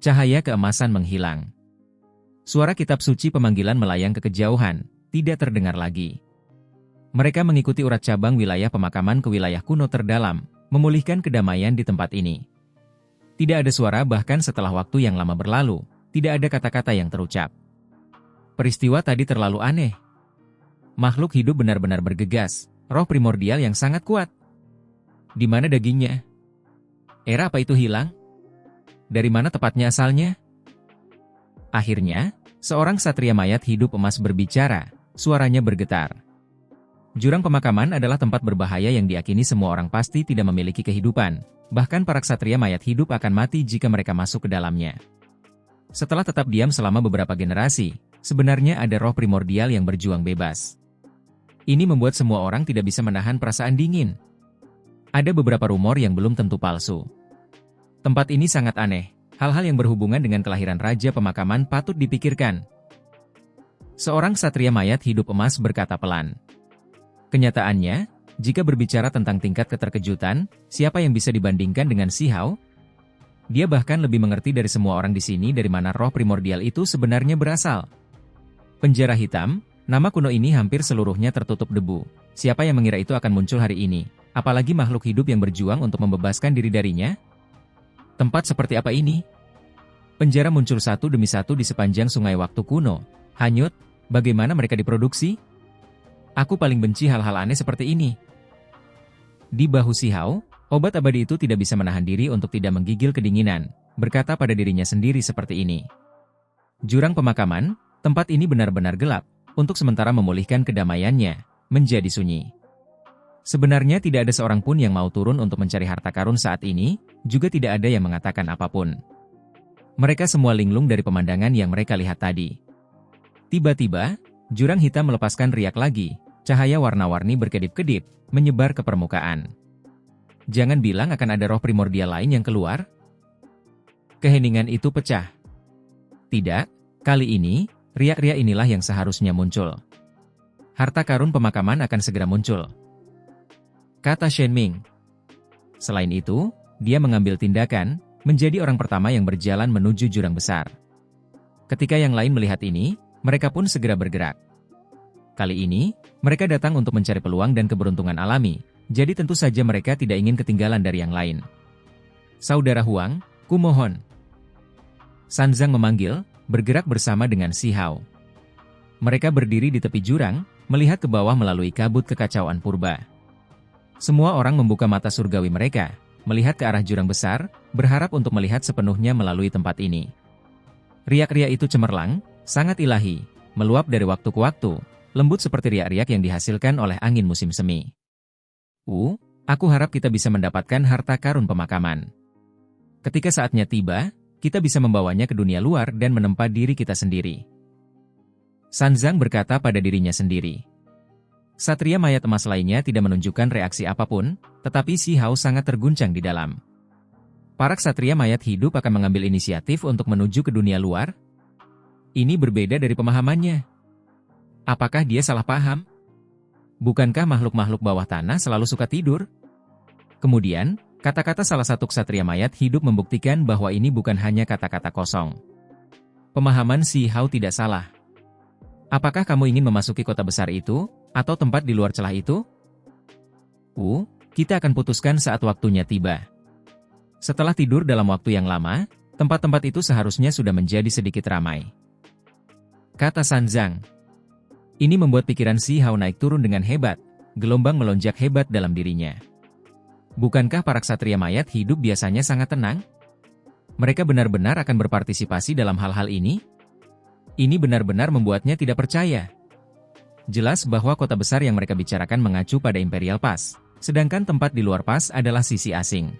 Cahaya keemasan menghilang. Suara kitab suci pemanggilan melayang ke kejauhan, tidak terdengar lagi. Mereka mengikuti urat cabang wilayah pemakaman ke wilayah kuno terdalam, memulihkan kedamaian di tempat ini. Tidak ada suara bahkan setelah waktu yang lama berlalu, tidak ada kata-kata yang terucap. Peristiwa tadi terlalu aneh. Makhluk hidup benar-benar bergegas, roh primordial yang sangat kuat. Di mana dagingnya? Era apa itu hilang? Dari mana tepatnya asalnya? Akhirnya, seorang satria mayat hidup emas berbicara, suaranya bergetar. Jurang pemakaman adalah tempat berbahaya yang diyakini semua orang pasti tidak memiliki kehidupan, bahkan para ksatria mayat hidup akan mati jika mereka masuk ke dalamnya. Setelah tetap diam selama beberapa generasi, sebenarnya ada roh primordial yang berjuang bebas. Ini membuat semua orang tidak bisa menahan perasaan dingin. Ada beberapa rumor yang belum tentu palsu. Tempat ini sangat aneh. Hal-hal yang berhubungan dengan kelahiran Raja Pemakaman patut dipikirkan. Seorang ksatria mayat hidup emas berkata pelan. Kenyataannya, jika berbicara tentang tingkat keterkejutan, siapa yang bisa dibandingkan dengan Si Hao? Dia bahkan lebih mengerti dari semua orang di sini dari mana roh primordial itu sebenarnya berasal. Penjara hitam, nama kuno ini hampir seluruhnya tertutup debu. Siapa yang mengira itu akan muncul hari ini? Apalagi makhluk hidup yang berjuang untuk membebaskan diri darinya? Tempat seperti apa ini? Penjara muncul satu demi satu di sepanjang sungai waktu kuno. Hanyut, bagaimana mereka diproduksi? Aku paling benci hal-hal aneh seperti ini. Di bahu Si Hao, obat abadi itu tidak bisa menahan diri untuk tidak menggigil kedinginan, berkata pada dirinya sendiri seperti ini. Jurang pemakaman, tempat ini benar-benar gelap, untuk sementara memulihkan kedamaiannya, menjadi sunyi. Sebenarnya tidak ada seorang pun yang mau turun untuk mencari harta karun saat ini, juga tidak ada yang mengatakan apapun. Mereka semua linglung dari pemandangan yang mereka lihat tadi. Tiba-tiba, jurang hitam melepaskan riak lagi, cahaya warna-warni berkedip-kedip, menyebar ke permukaan. Jangan bilang akan ada roh primordial lain yang keluar? Keheningan itu pecah. Tidak, kali ini, riak-riak inilah yang seharusnya muncul. Harta karun pemakaman akan segera muncul, kata Shen Ming. Selain itu, dia mengambil tindakan, menjadi orang pertama yang berjalan menuju jurang besar. Ketika yang lain melihat ini, mereka pun segera bergerak. Kali ini, mereka datang untuk mencari peluang dan keberuntungan alami, jadi tentu saja mereka tidak ingin ketinggalan dari yang lain. Saudara Huang, kumohon. Sanzang memanggil, bergerak bersama dengan Si Hao. Mereka berdiri di tepi jurang, melihat ke bawah melalui kabut kekacauan purba. Semua orang membuka mata surgawi mereka, melihat ke arah jurang besar, berharap untuk melihat sepenuhnya melalui tempat ini. Riak-riak itu cemerlang, sangat ilahi, meluap dari waktu ke waktu, lembut seperti riak-riak yang dihasilkan oleh angin musim semi. Aku harap kita bisa mendapatkan harta karun pemakaman. Ketika saatnya tiba, kita bisa membawanya ke dunia luar dan menempa diri kita sendiri. Sanzang berkata pada dirinya sendiri. Satria mayat emas lainnya tidak menunjukkan reaksi apapun, tetapi Si Hao sangat terguncang di dalam. Para ksatria mayat hidup akan mengambil inisiatif untuk menuju ke dunia luar? Ini berbeda dari pemahamannya. Apakah dia salah paham? Bukankah makhluk-makhluk bawah tanah selalu suka tidur? Kemudian, kata-kata salah satu ksatria mayat hidup membuktikan bahwa ini bukan hanya kata-kata kosong. Pemahaman Si Hao tidak salah. Apakah kamu ingin memasuki kota besar itu, atau tempat di luar celah itu? Kita akan putuskan saat waktunya tiba. Setelah tidur dalam waktu yang lama, tempat-tempat itu seharusnya sudah menjadi sedikit ramai, kata Sanzang. Ini membuat pikiran Si Hao naik turun dengan hebat, gelombang melonjak hebat dalam dirinya. Bukankah para ksatria mayat hidup biasanya sangat tenang? Mereka benar-benar akan berpartisipasi dalam hal-hal ini? Ini benar-benar membuatnya tidak percaya. Jelas bahwa kota besar yang mereka bicarakan mengacu pada Imperial Pass, sedangkan tempat di luar Pass adalah sisi asing.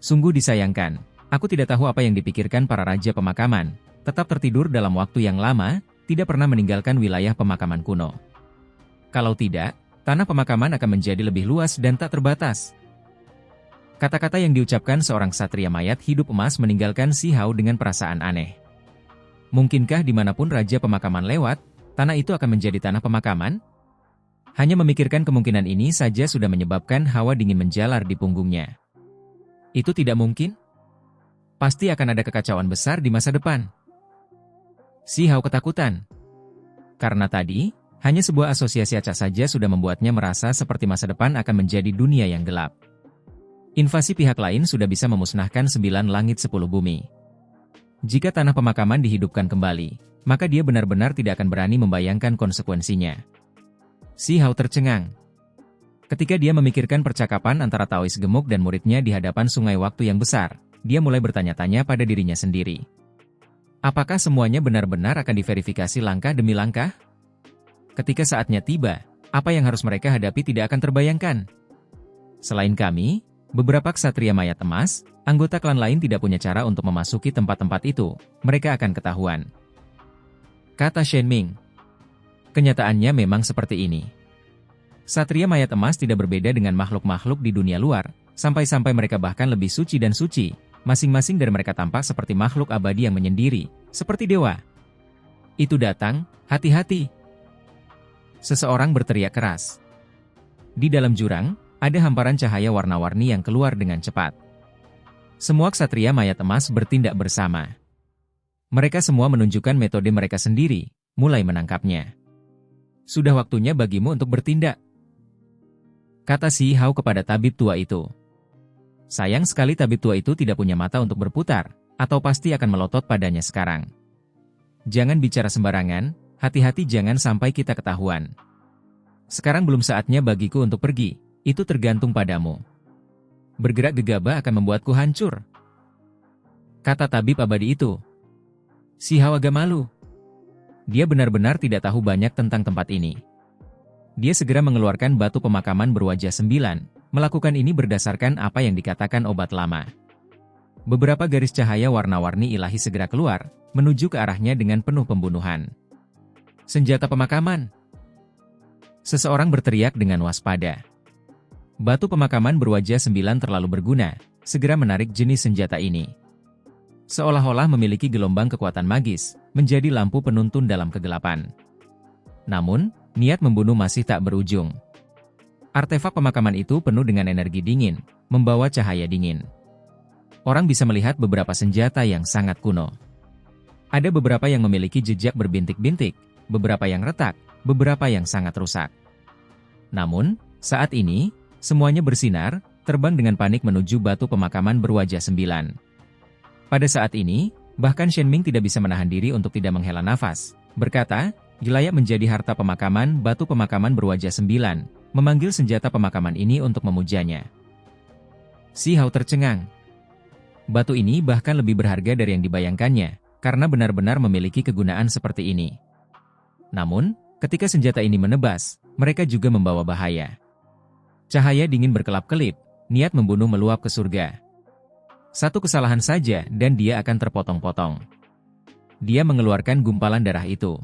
Sungguh disayangkan. Aku tidak tahu apa yang dipikirkan para raja pemakaman, tetap tertidur dalam waktu yang lama, tidak pernah meninggalkan wilayah pemakaman kuno. Kalau tidak, tanah pemakaman akan menjadi lebih luas dan tak terbatas. Kata-kata yang diucapkan seorang ksatria mayat hidup emas meninggalkan Si Hao dengan perasaan aneh. Mungkinkah dimanapun raja pemakaman lewat, tanah itu akan menjadi tanah pemakaman? Hanya memikirkan kemungkinan ini saja sudah menyebabkan hawa dingin menjalar di punggungnya. Itu tidak mungkin? Pasti akan ada kekacauan besar di masa depan. Si Hao ketakutan. Karena tadi, hanya sebuah asosiasi acak saja sudah membuatnya merasa seperti masa depan akan menjadi dunia yang gelap. Invasi pihak lain sudah bisa memusnahkan 9 langit 10 bumi. Jika tanah pemakaman dihidupkan kembali, maka dia benar-benar tidak akan berani membayangkan konsekuensinya. Si Hao tercengang. Ketika dia memikirkan percakapan antara Taois gemuk dan muridnya di hadapan sungai waktu yang besar, dia mulai bertanya-tanya pada dirinya sendiri. Apakah semuanya benar-benar akan diverifikasi langkah demi langkah? Ketika saatnya tiba, apa yang harus mereka hadapi tidak akan terbayangkan. Selain kami, beberapa ksatria mayat emas, anggota klan lain tidak punya cara untuk memasuki tempat-tempat itu, mereka akan ketahuan. Kata Shen Ming. Kenyataannya memang seperti ini. Ksatria mayat emas tidak berbeda dengan makhluk-makhluk di dunia luar, sampai-sampai mereka bahkan lebih suci dan suci, masing-masing dari mereka tampak seperti makhluk abadi yang menyendiri, seperti dewa. Itu datang, hati-hati. Seseorang berteriak keras. Di dalam jurang, ada hamparan cahaya warna-warni yang keluar dengan cepat. Semua ksatria mayat emas bertindak bersama. Mereka semua menunjukkan metode mereka sendiri, mulai menangkapnya. Sudah waktunya bagimu untuk bertindak, kata si Hao kepada tabib tua itu. Sayang sekali tabib tua itu tidak punya mata untuk berputar, atau pasti akan melotot padanya sekarang. Jangan bicara sembarangan, hati-hati jangan sampai kita ketahuan. Sekarang belum saatnya bagiku untuk pergi, itu tergantung padamu. Bergerak gegabah akan membuatku hancur, kata tabib abadi itu. Si Hao agak malu. Dia benar-benar tidak tahu banyak tentang tempat ini. Dia segera mengeluarkan batu pemakaman berwajah 9, melakukan ini berdasarkan apa yang dikatakan obat lama. Beberapa garis cahaya warna-warni ilahi segera keluar, menuju ke arahnya dengan penuh pembunuhan. Senjata pemakaman. Seseorang berteriak dengan waspada. Batu pemakaman berwajah 9 terlalu berguna, segera menarik jenis senjata ini. Seolah-olah memiliki gelombang kekuatan magis, menjadi lampu penuntun dalam kegelapan. Namun, niat membunuh masih tak berujung. Artefak pemakaman itu penuh dengan energi dingin, membawa cahaya dingin. Orang bisa melihat beberapa senjata yang sangat kuno. Ada beberapa yang memiliki jejak berbintik-bintik, beberapa yang retak, beberapa yang sangat rusak. Namun, saat ini, semuanya bersinar, terbang dengan panik menuju batu pemakaman berwajah 9. Pada saat ini, bahkan Shen Ming tidak bisa menahan diri untuk tidak menghela nafas, berkata, layak menjadi harta pemakaman batu pemakaman berwajah 9, memanggil senjata pemakaman ini untuk memujanya. Si Hao tercengang. Batu ini bahkan lebih berharga dari yang dibayangkannya, karena benar-benar memiliki kegunaan seperti ini. Namun, ketika senjata ini menebas, mereka juga membawa bahaya. Cahaya dingin berkelap-kelip, niat membunuh meluap ke surga. Satu kesalahan saja dan dia akan terpotong-potong. Dia mengeluarkan gumpalan darah itu.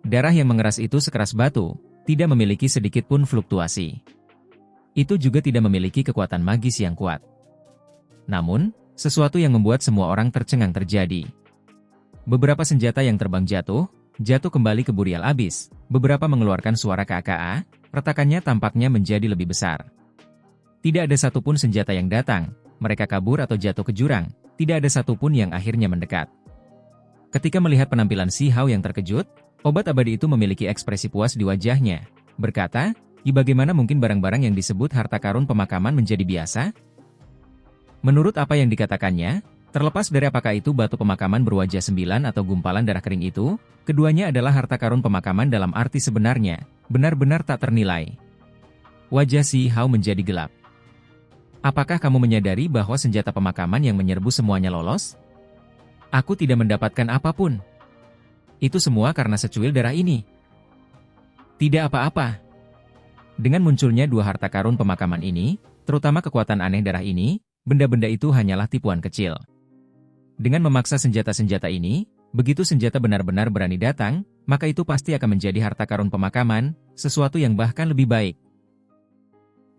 Darah yang mengeras itu sekeras batu, tidak memiliki sedikit pun fluktuasi. Itu juga tidak memiliki kekuatan magis yang kuat. Namun, sesuatu yang membuat semua orang tercengang terjadi. Beberapa senjata yang terbang jatuh kembali ke burial abis, beberapa mengeluarkan suara KKA, retakannya tampaknya menjadi lebih besar. Tidak ada satupun senjata yang datang, mereka kabur atau jatuh ke jurang, tidak ada satupun yang akhirnya mendekat. Ketika melihat penampilan si Hao yang terkejut, obat abadi itu memiliki ekspresi puas di wajahnya, berkata, bagaimana mungkin barang-barang yang disebut harta karun pemakaman menjadi biasa? Menurut apa yang dikatakannya, terlepas dari apakah itu batu pemakaman berwajah 9 atau gumpalan darah kering itu, keduanya adalah harta karun pemakaman dalam arti sebenarnya, benar-benar tak ternilai. Wajah si Hao menjadi gelap. Apakah kamu menyadari bahwa senjata pemakaman yang menyerbu semuanya lolos? Aku tidak mendapatkan apapun. Itu semua karena secuil darah ini. Tidak apa-apa. Dengan munculnya dua harta karun pemakaman ini, terutama kekuatan aneh darah ini, benda-benda itu hanyalah tipuan kecil. Dengan memaksa senjata-senjata ini, begitu senjata benar-benar berani datang, maka itu pasti akan menjadi harta karun pemakaman, sesuatu yang bahkan lebih baik.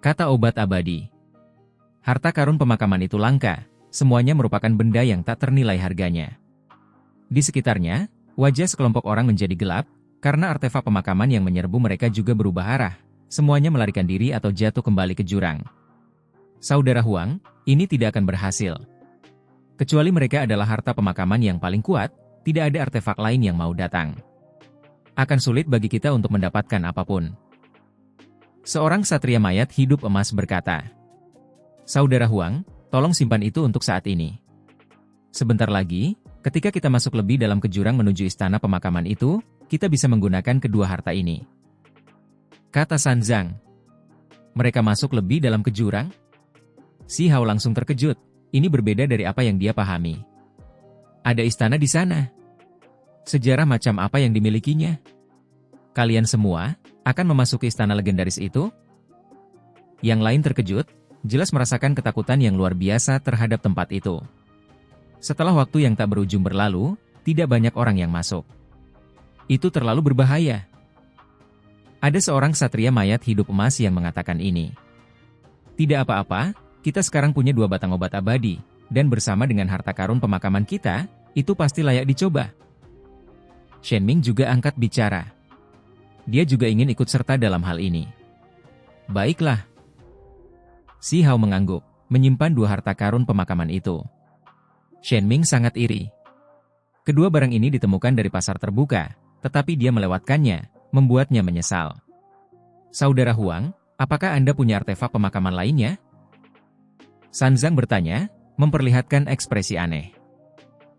Kata obat abadi. Harta karun pemakaman itu langka, semuanya merupakan benda yang tak ternilai harganya. Di sekitarnya, wajah sekelompok orang menjadi gelap, karena artefak pemakaman yang menyerbu mereka juga berubah arah, semuanya melarikan diri atau jatuh kembali ke jurang. Saudara Huang, ini tidak akan berhasil. Kecuali mereka adalah harta pemakaman yang paling kuat, tidak ada artefak lain yang mau datang. Akan sulit bagi kita untuk mendapatkan apapun. Seorang ksatria mayat hidup emas berkata, "Saudara Huang, tolong simpan itu untuk saat ini. Sebentar lagi, ketika kita masuk lebih dalam ke jurang menuju istana pemakaman itu, kita bisa menggunakan kedua harta ini," kata Sanzang. Mereka masuk lebih dalam ke jurang? Si Hao langsung terkejut. Ini berbeda dari apa yang dia pahami. Ada istana di sana. Sejarah macam apa yang dimilikinya? Kalian semua akan memasuki istana legendaris itu? Yang lain terkejut, jelas merasakan ketakutan yang luar biasa terhadap tempat itu. Setelah waktu yang tak berujung berlalu, tidak banyak orang yang masuk. Itu terlalu berbahaya. Ada seorang ksatria mayat hidup emas yang mengatakan ini. Tidak apa-apa. Kita sekarang punya 2 batang obat abadi, dan bersama dengan harta karun pemakaman kita, itu pasti layak dicoba. Shen Ming juga angkat bicara. Dia juga ingin ikut serta dalam hal ini. Baiklah. Si Hao mengangguk, menyimpan 2 harta karun pemakaman itu. Shen Ming sangat iri. Kedua barang ini ditemukan dari pasar terbuka, tetapi dia melewatkannya, membuatnya menyesal. Saudara Huang, apakah Anda punya artefak pemakaman lainnya? Sanzang bertanya, memperlihatkan ekspresi aneh.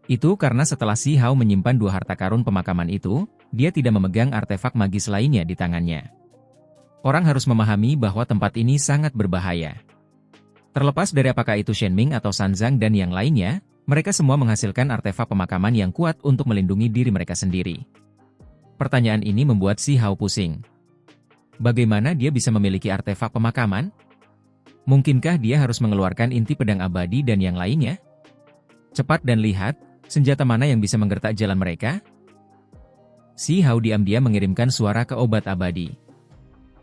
Itu karena setelah Si Hao menyimpan 2 harta karun pemakaman itu, dia tidak memegang artefak magis lainnya di tangannya. Orang harus memahami bahwa tempat ini sangat berbahaya. Terlepas dari apakah itu Shen Ming atau Sanzang dan yang lainnya, mereka semua menghasilkan artefak pemakaman yang kuat untuk melindungi diri mereka sendiri. Pertanyaan ini membuat Si Hao pusing. Bagaimana dia bisa memiliki artefak pemakaman? Mungkinkah dia harus mengeluarkan inti pedang abadi dan yang lainnya? Cepat dan lihat, senjata mana yang bisa menggertak jalan mereka? Si Hao diam-diam mengirimkan suara ke obat abadi.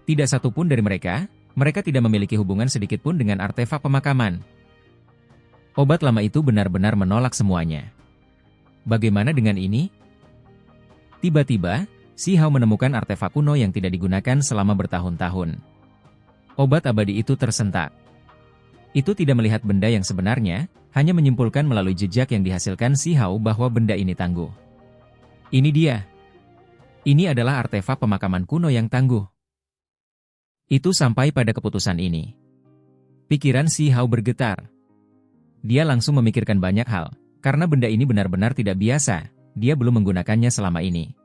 Tidak satu pun dari mereka tidak memiliki hubungan sedikit pun dengan artefak pemakaman. Obat lama itu benar-benar menolak semuanya. Bagaimana dengan ini? Tiba-tiba, Si Hao menemukan artefak kuno yang tidak digunakan selama bertahun-tahun. Obat abadi itu tersentak. Itu tidak melihat benda yang sebenarnya, hanya menyimpulkan melalui jejak yang dihasilkan Si Hao bahwa benda ini tangguh. Ini dia. Ini adalah artefak pemakaman kuno yang tangguh. Itu sampai pada keputusan ini. Pikiran Si Hao bergetar. Dia langsung memikirkan banyak hal, karena benda ini benar-benar tidak biasa, dia belum menggunakannya selama ini.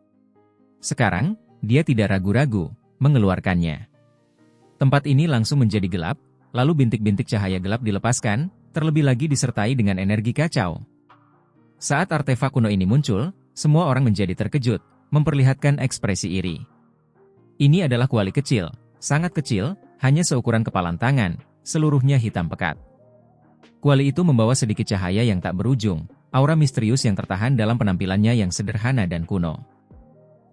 Sekarang, dia tidak ragu-ragu mengeluarkannya. Tempat ini langsung menjadi gelap, lalu bintik-bintik cahaya gelap dilepaskan, terlebih lagi disertai dengan energi kacau. Saat artefak kuno ini muncul, semua orang menjadi terkejut, memperlihatkan ekspresi iri. Ini adalah kuali kecil, sangat kecil, hanya seukuran kepalan tangan, seluruhnya hitam pekat. Kuali itu membawa sedikit cahaya yang tak berujung, aura misterius yang tertahan dalam penampilannya yang sederhana dan kuno.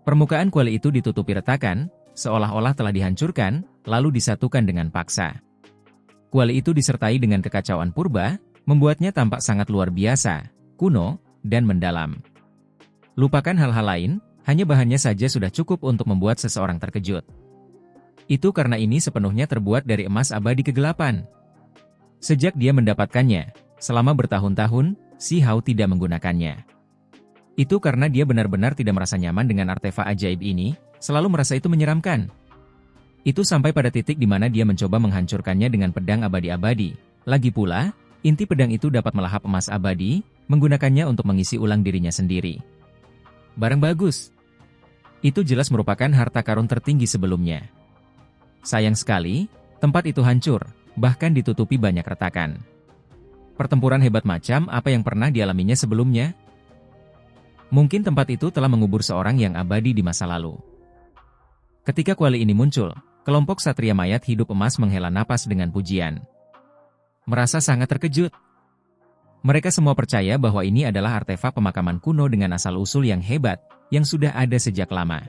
Permukaan kuali itu ditutupi retakan, seolah-olah telah dihancurkan, lalu disatukan dengan paksa. Kuali itu disertai dengan kekacauan purba, membuatnya tampak sangat luar biasa, kuno, dan mendalam. Lupakan hal-hal lain, hanya bahannya saja sudah cukup untuk membuat seseorang terkejut. Itu karena ini sepenuhnya terbuat dari emas abadi kegelapan. Sejak dia mendapatkannya, selama bertahun-tahun, Si Hao tidak menggunakannya. Itu karena dia benar-benar tidak merasa nyaman dengan artefak ajaib ini, selalu merasa itu menyeramkan. Itu sampai pada titik di mana dia mencoba menghancurkannya dengan pedang abadi-abadi. Lagi pula, inti pedang itu dapat melahap emas abadi, menggunakannya untuk mengisi ulang dirinya sendiri. Barang bagus. Itu jelas merupakan harta karun tertinggi sebelumnya. Sayang sekali, tempat itu hancur, bahkan ditutupi banyak retakan. Pertempuran hebat macam apa yang pernah dialaminya sebelumnya? Mungkin tempat itu telah mengubur seorang yang abadi di masa lalu. Ketika kuali ini muncul, kelompok Satria Mayat Hidup Emas menghela napas dengan pujian. Merasa sangat terkejut. Mereka semua percaya bahwa ini adalah artefak pemakaman kuno dengan asal-usul yang hebat, yang sudah ada sejak lama.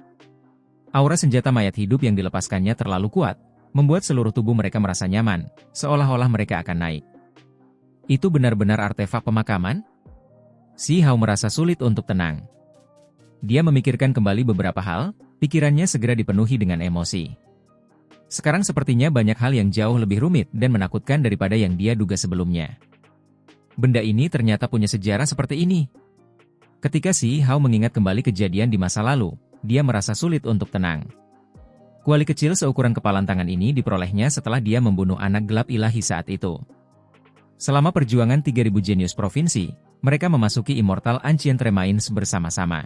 Aura senjata mayat hidup yang dilepaskannya terlalu kuat, membuat seluruh tubuh mereka merasa nyaman, seolah-olah mereka akan naik. Itu benar-benar artefak pemakaman? Si Hao merasa sulit untuk tenang. Dia memikirkan kembali beberapa hal, pikirannya segera dipenuhi dengan emosi. Sekarang sepertinya banyak hal yang jauh lebih rumit dan menakutkan daripada yang dia duga sebelumnya. benda ini ternyata punya sejarah seperti ini. Ketika Si Hao mengingat kembali kejadian di masa lalu, dia merasa sulit untuk tenang. Kuali kecil seukuran kepalan tangan ini diperolehnya setelah dia membunuh anak gelap ilahi saat itu. Selama perjuangan 3000 jenius provinsi, mereka memasuki Immortal Ancient Remains bersama-sama.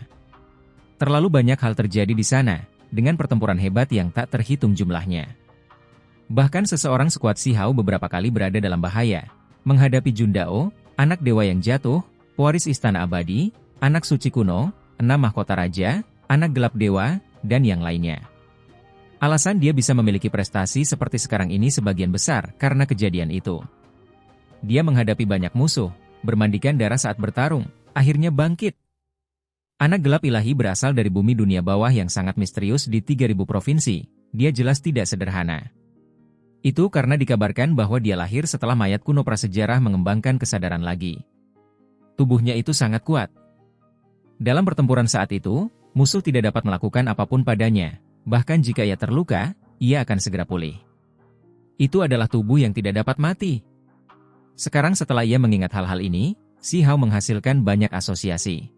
Terlalu banyak hal terjadi di sana, dengan pertempuran hebat yang tak terhitung jumlahnya. Bahkan seseorang sekuat Si Hao beberapa kali berada dalam bahaya, menghadapi Jun Dao, anak dewa yang jatuh, pewaris istana abadi, anak suci kuno, 6 mahkota raja, anak gelap dewa, dan yang lainnya. Alasan dia bisa memiliki prestasi seperti sekarang ini sebagian besar karena kejadian itu. Dia menghadapi banyak musuh, bermandikan darah saat bertarung, akhirnya bangkit. Anak gelap ilahi berasal dari bumi dunia bawah yang sangat misterius di 3000 provinsi, dia jelas tidak sederhana. Itu karena dikabarkan bahwa dia lahir setelah mayat kuno prasejarah mengembangkan kesadaran lagi. Tubuhnya itu sangat kuat. Dalam pertempuran saat itu, musuh tidak dapat melakukan apapun padanya, bahkan jika ia terluka, ia akan segera pulih. Itu adalah tubuh yang tidak dapat mati. Sekarang setelah ia mengingat hal-hal ini, Si Hao menghasilkan banyak asosiasi.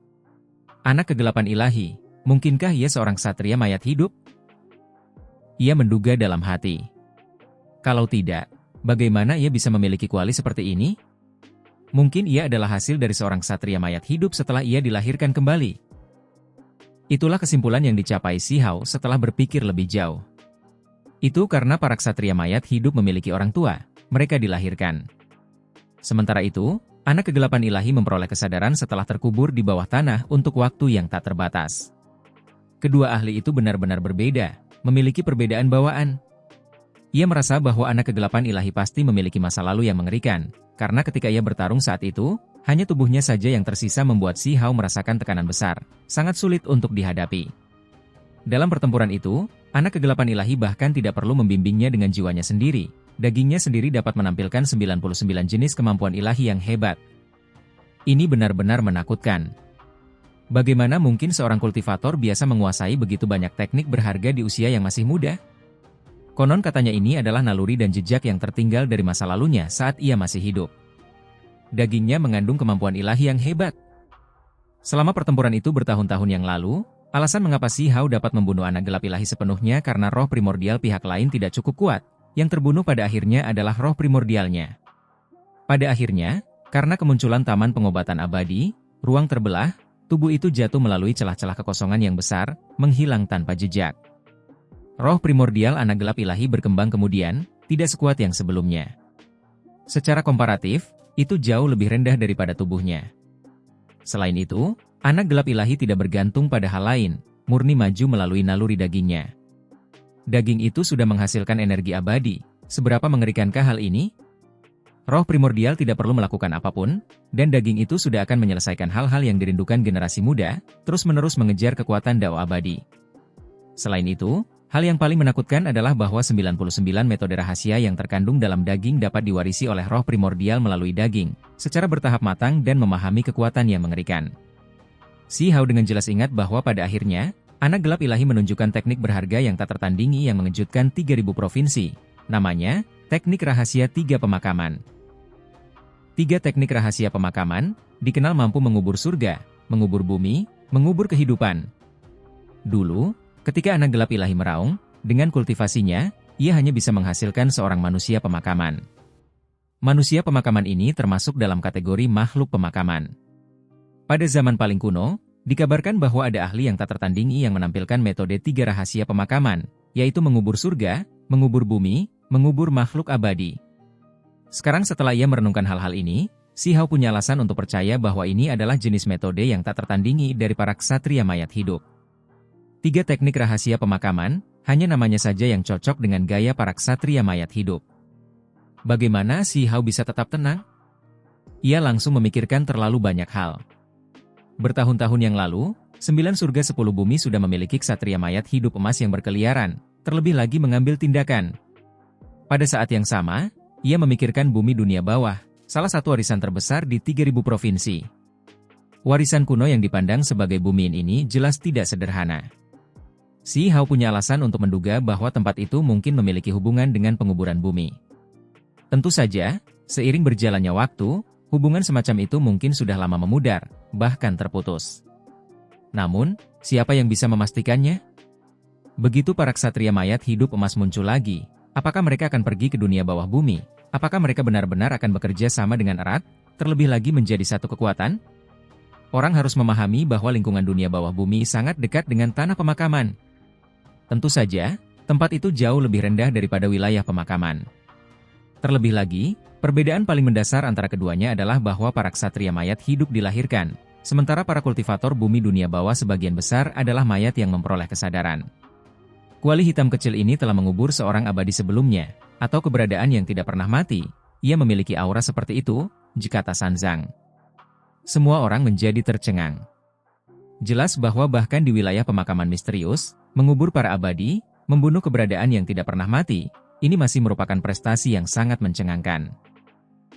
Anak kegelapan ilahi, mungkinkah ia seorang satria mayat hidup? Ia menduga dalam hati. Kalau tidak, bagaimana ia bisa memiliki kuali seperti ini? Mungkin ia adalah hasil dari seorang satria mayat hidup setelah ia dilahirkan kembali. Itulah kesimpulan yang dicapai Si Hao setelah berpikir lebih jauh. Itu karena para ksatria mayat hidup memiliki orang tua, mereka dilahirkan. Sementara itu, anak kegelapan ilahi memperoleh kesadaran setelah terkubur di bawah tanah untuk waktu yang tak terbatas. Kedua ahli itu benar-benar berbeda, memiliki perbedaan bawaan. Ia merasa bahwa anak kegelapan ilahi pasti memiliki masa lalu yang mengerikan, karena ketika ia bertarung saat itu, hanya tubuhnya saja yang tersisa membuat Si Hao merasakan tekanan besar, sangat sulit untuk dihadapi. Dalam pertempuran itu, anak kegelapan ilahi bahkan tidak perlu membimbingnya dengan jiwanya sendiri. Dagingnya sendiri dapat menampilkan 99 jenis kemampuan ilahi yang hebat. Ini benar-benar menakutkan. Bagaimana mungkin seorang kultivator biasa menguasai begitu banyak teknik berharga di usia yang masih muda? Konon katanya ini adalah naluri dan jejak yang tertinggal dari masa lalunya saat ia masih hidup. Dagingnya mengandung kemampuan ilahi yang hebat. Selama pertempuran itu bertahun-tahun yang lalu, alasan mengapa Si Hao dapat membunuh anak gelap ilahi sepenuhnya karena roh primordial pihak lain tidak cukup kuat. Yang terbunuh pada akhirnya adalah roh primordialnya. Pada akhirnya, karena kemunculan taman pengobatan abadi, ruang terbelah, tubuh itu jatuh melalui celah-celah kekosongan yang besar, menghilang tanpa jejak. Roh primordial anak gelap ilahi berkembang kemudian, tidak sekuat yang sebelumnya. Secara komparatif, itu jauh lebih rendah daripada tubuhnya. Selain itu, anak gelap ilahi tidak bergantung pada hal lain, murni maju melalui naluri dagingnya. Daging itu sudah menghasilkan energi abadi. Seberapa mengerikankah hal ini? Roh primordial tidak perlu melakukan apapun, dan daging itu sudah akan menyelesaikan hal-hal yang dirindukan generasi muda, terus-menerus mengejar kekuatan Dao abadi. Selain itu, hal yang paling menakutkan adalah bahwa 99 metode rahasia yang terkandung dalam daging dapat diwarisi oleh roh primordial melalui daging, secara bertahap matang dan memahami kekuatan yang mengerikan. Si Hao dengan jelas ingat bahwa pada akhirnya, anak gelap ilahi menunjukkan teknik berharga yang tak tertandingi yang mengejutkan 3000 provinsi. Namanya, teknik rahasia 3 pemakaman. 3 teknik rahasia pemakaman, dikenal mampu mengubur surga, mengubur bumi, mengubur kehidupan. Dulu, ketika anak gelap ilahi meraung, dengan kultivasinya, ia hanya bisa menghasilkan seorang manusia pemakaman. Manusia pemakaman ini termasuk dalam kategori makhluk pemakaman. Pada zaman paling kuno, dikabarkan bahwa ada ahli yang tak tertandingi yang menampilkan metode 3 rahasia pemakaman, yaitu mengubur surga, mengubur bumi, mengubur makhluk abadi. Sekarang setelah ia merenungkan hal-hal ini, Si Hao punya alasan untuk percaya bahwa ini adalah jenis metode yang tak tertandingi dari para ksatria mayat hidup. 3 teknik rahasia pemakaman, hanya namanya saja yang cocok dengan gaya para ksatria mayat hidup. Bagaimana Si Hao bisa tetap tenang? Ia langsung memikirkan terlalu banyak hal. Bertahun-tahun yang lalu, 9 surga 10 bumi sudah memiliki ksatria mayat hidup emas yang berkeliaran, terlebih lagi mengambil tindakan. Pada saat yang sama, ia memikirkan bumi dunia bawah, salah satu warisan terbesar di 3000 provinsi. Warisan kuno yang dipandang sebagai bumi ini jelas tidak sederhana. Si Hao punya alasan untuk menduga bahwa tempat itu mungkin memiliki hubungan dengan penguburan bumi. Tentu saja, seiring berjalannya waktu, hubungan semacam itu mungkin sudah lama memudar, bahkan terputus. Namun, siapa yang bisa memastikannya? Begitu para ksatria mayat hidup emas muncul lagi, apakah mereka akan pergi ke dunia bawah bumi? Apakah mereka benar-benar akan bekerja sama dengan erat, terlebih lagi menjadi satu kekuatan? Orang harus memahami bahwa lingkungan dunia bawah bumi sangat dekat dengan tanah pemakaman. Tentu saja, tempat itu jauh lebih rendah daripada wilayah pemakaman. Terlebih lagi, perbedaan paling mendasar antara keduanya adalah bahwa para ksatria mayat hidup dilahirkan, sementara para kultivator bumi dunia bawah sebagian besar adalah mayat yang memperoleh kesadaran. Kuali hitam kecil ini telah mengubur seorang abadi sebelumnya, atau keberadaan yang tidak pernah mati. Ia memiliki aura seperti itu, jikata Sanzang. Semua orang menjadi tercengang. Jelas bahwa bahkan di wilayah pemakaman misterius, mengubur para abadi, membunuh keberadaan yang tidak pernah mati, ini masih merupakan prestasi yang sangat mencengangkan.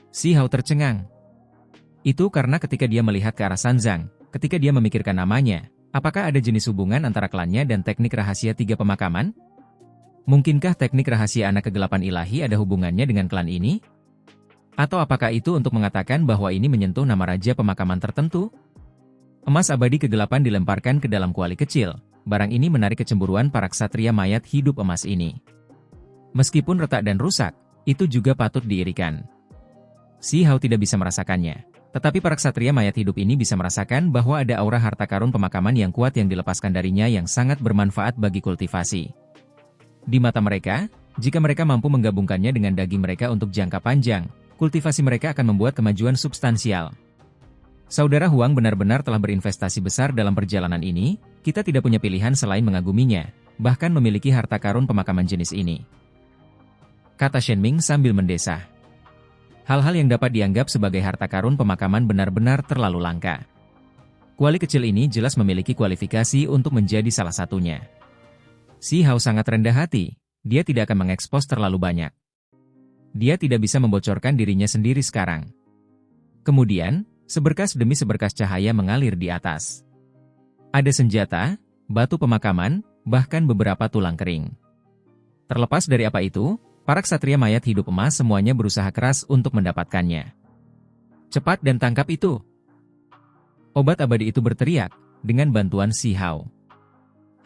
Si Hao tercengang. Itu karena ketika dia melihat ke arah Sanzang, ketika dia memikirkan namanya, apakah ada jenis hubungan antara klannya dan teknik rahasia tiga pemakaman? Mungkinkah teknik rahasia anak kegelapan ilahi ada hubungannya dengan klan ini? Atau apakah itu untuk mengatakan bahwa ini menyentuh nama raja pemakaman tertentu? Emas abadi kegelapan dilemparkan ke dalam kuali kecil. Barang ini menarik kecemburuan para ksatria mayat hidup emas ini. Meskipun retak dan rusak, itu juga patut diirikan. Si Hao tidak bisa merasakannya. Tetapi para ksatria mayat hidup ini bisa merasakan bahwa ada aura harta karun pemakaman yang kuat yang dilepaskan darinya yang sangat bermanfaat bagi kultivasi. Di mata mereka, jika mereka mampu menggabungkannya dengan daging mereka untuk jangka panjang, kultivasi mereka akan membuat kemajuan substansial. Saudara Huang benar-benar telah berinvestasi besar dalam perjalanan ini, kita tidak punya pilihan selain mengaguminya, bahkan memiliki harta karun pemakaman jenis ini. Kata Shen Ming sambil mendesah. Hal-hal yang dapat dianggap sebagai harta karun pemakaman benar-benar terlalu langka. Kuali kecil ini jelas memiliki kualifikasi untuk menjadi salah satunya. Si Hao sangat rendah hati, dia tidak akan mengekspos terlalu banyak. Dia tidak bisa membocorkan dirinya sendiri sekarang. Kemudian, seberkas demi seberkas cahaya mengalir di atas. Ada senjata, batu pemakaman, bahkan beberapa tulang kering. Terlepas dari apa itu, para ksatria mayat hidup emas semuanya berusaha keras untuk mendapatkannya. Cepat dan tangkap itu! Obat abadi itu berteriak, dengan bantuan Si Hao.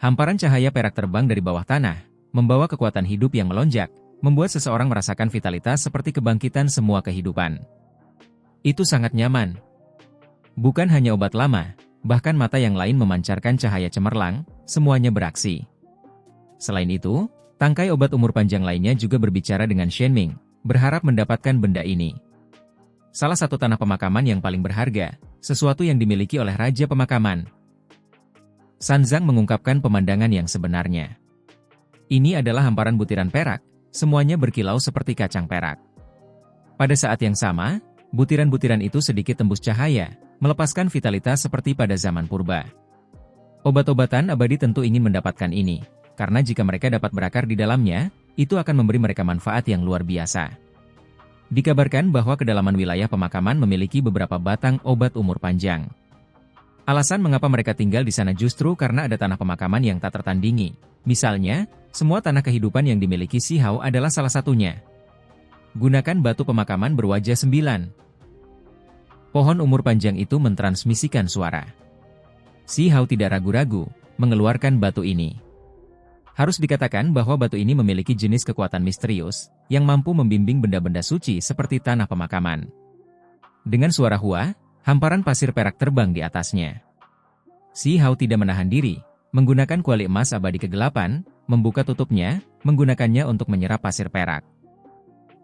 Hamparan cahaya perak terbang dari bawah tanah, membawa kekuatan hidup yang melonjak, membuat seseorang merasakan vitalitas seperti kebangkitan semua kehidupan. Itu sangat nyaman. Bukan hanya obat lama, bahkan mata yang lain memancarkan cahaya cemerlang, semuanya beraksi. Selain itu, tangkai obat umur panjang lainnya juga berbicara dengan Shen Ming, berharap mendapatkan benda ini. Salah satu tanah pemakaman yang paling berharga, sesuatu yang dimiliki oleh Raja Pemakaman. Sanzang mengungkapkan pemandangan yang sebenarnya. Ini adalah hamparan butiran perak, semuanya berkilau seperti kacang perak. Pada saat yang sama, butiran-butiran itu sedikit tembus cahaya, melepaskan vitalitas seperti pada zaman purba. Obat-obatan abadi tentu ingin mendapatkan ini, karena jika mereka dapat berakar di dalamnya, itu akan memberi mereka manfaat yang luar biasa. Dikabarkan bahwa kedalaman wilayah pemakaman memiliki beberapa batang obat umur panjang. Alasan mengapa mereka tinggal di sana justru karena ada tanah pemakaman yang tak tertandingi. Misalnya, semua tanah kehidupan yang dimiliki Si Hao adalah salah satunya. Gunakan batu pemakaman berwajah 9. Pohon umur panjang itu mentransmisikan suara. Si Hao tidak ragu-ragu, mengeluarkan batu ini. Harus dikatakan bahwa batu ini memiliki jenis kekuatan misterius, yang mampu membimbing benda-benda suci seperti tanah pemakaman. Dengan suara hua, hamparan pasir perak terbang di atasnya. Si Hao tidak menahan diri, menggunakan kuali emas abadi kegelapan, membuka tutupnya, menggunakannya untuk menyerap pasir perak.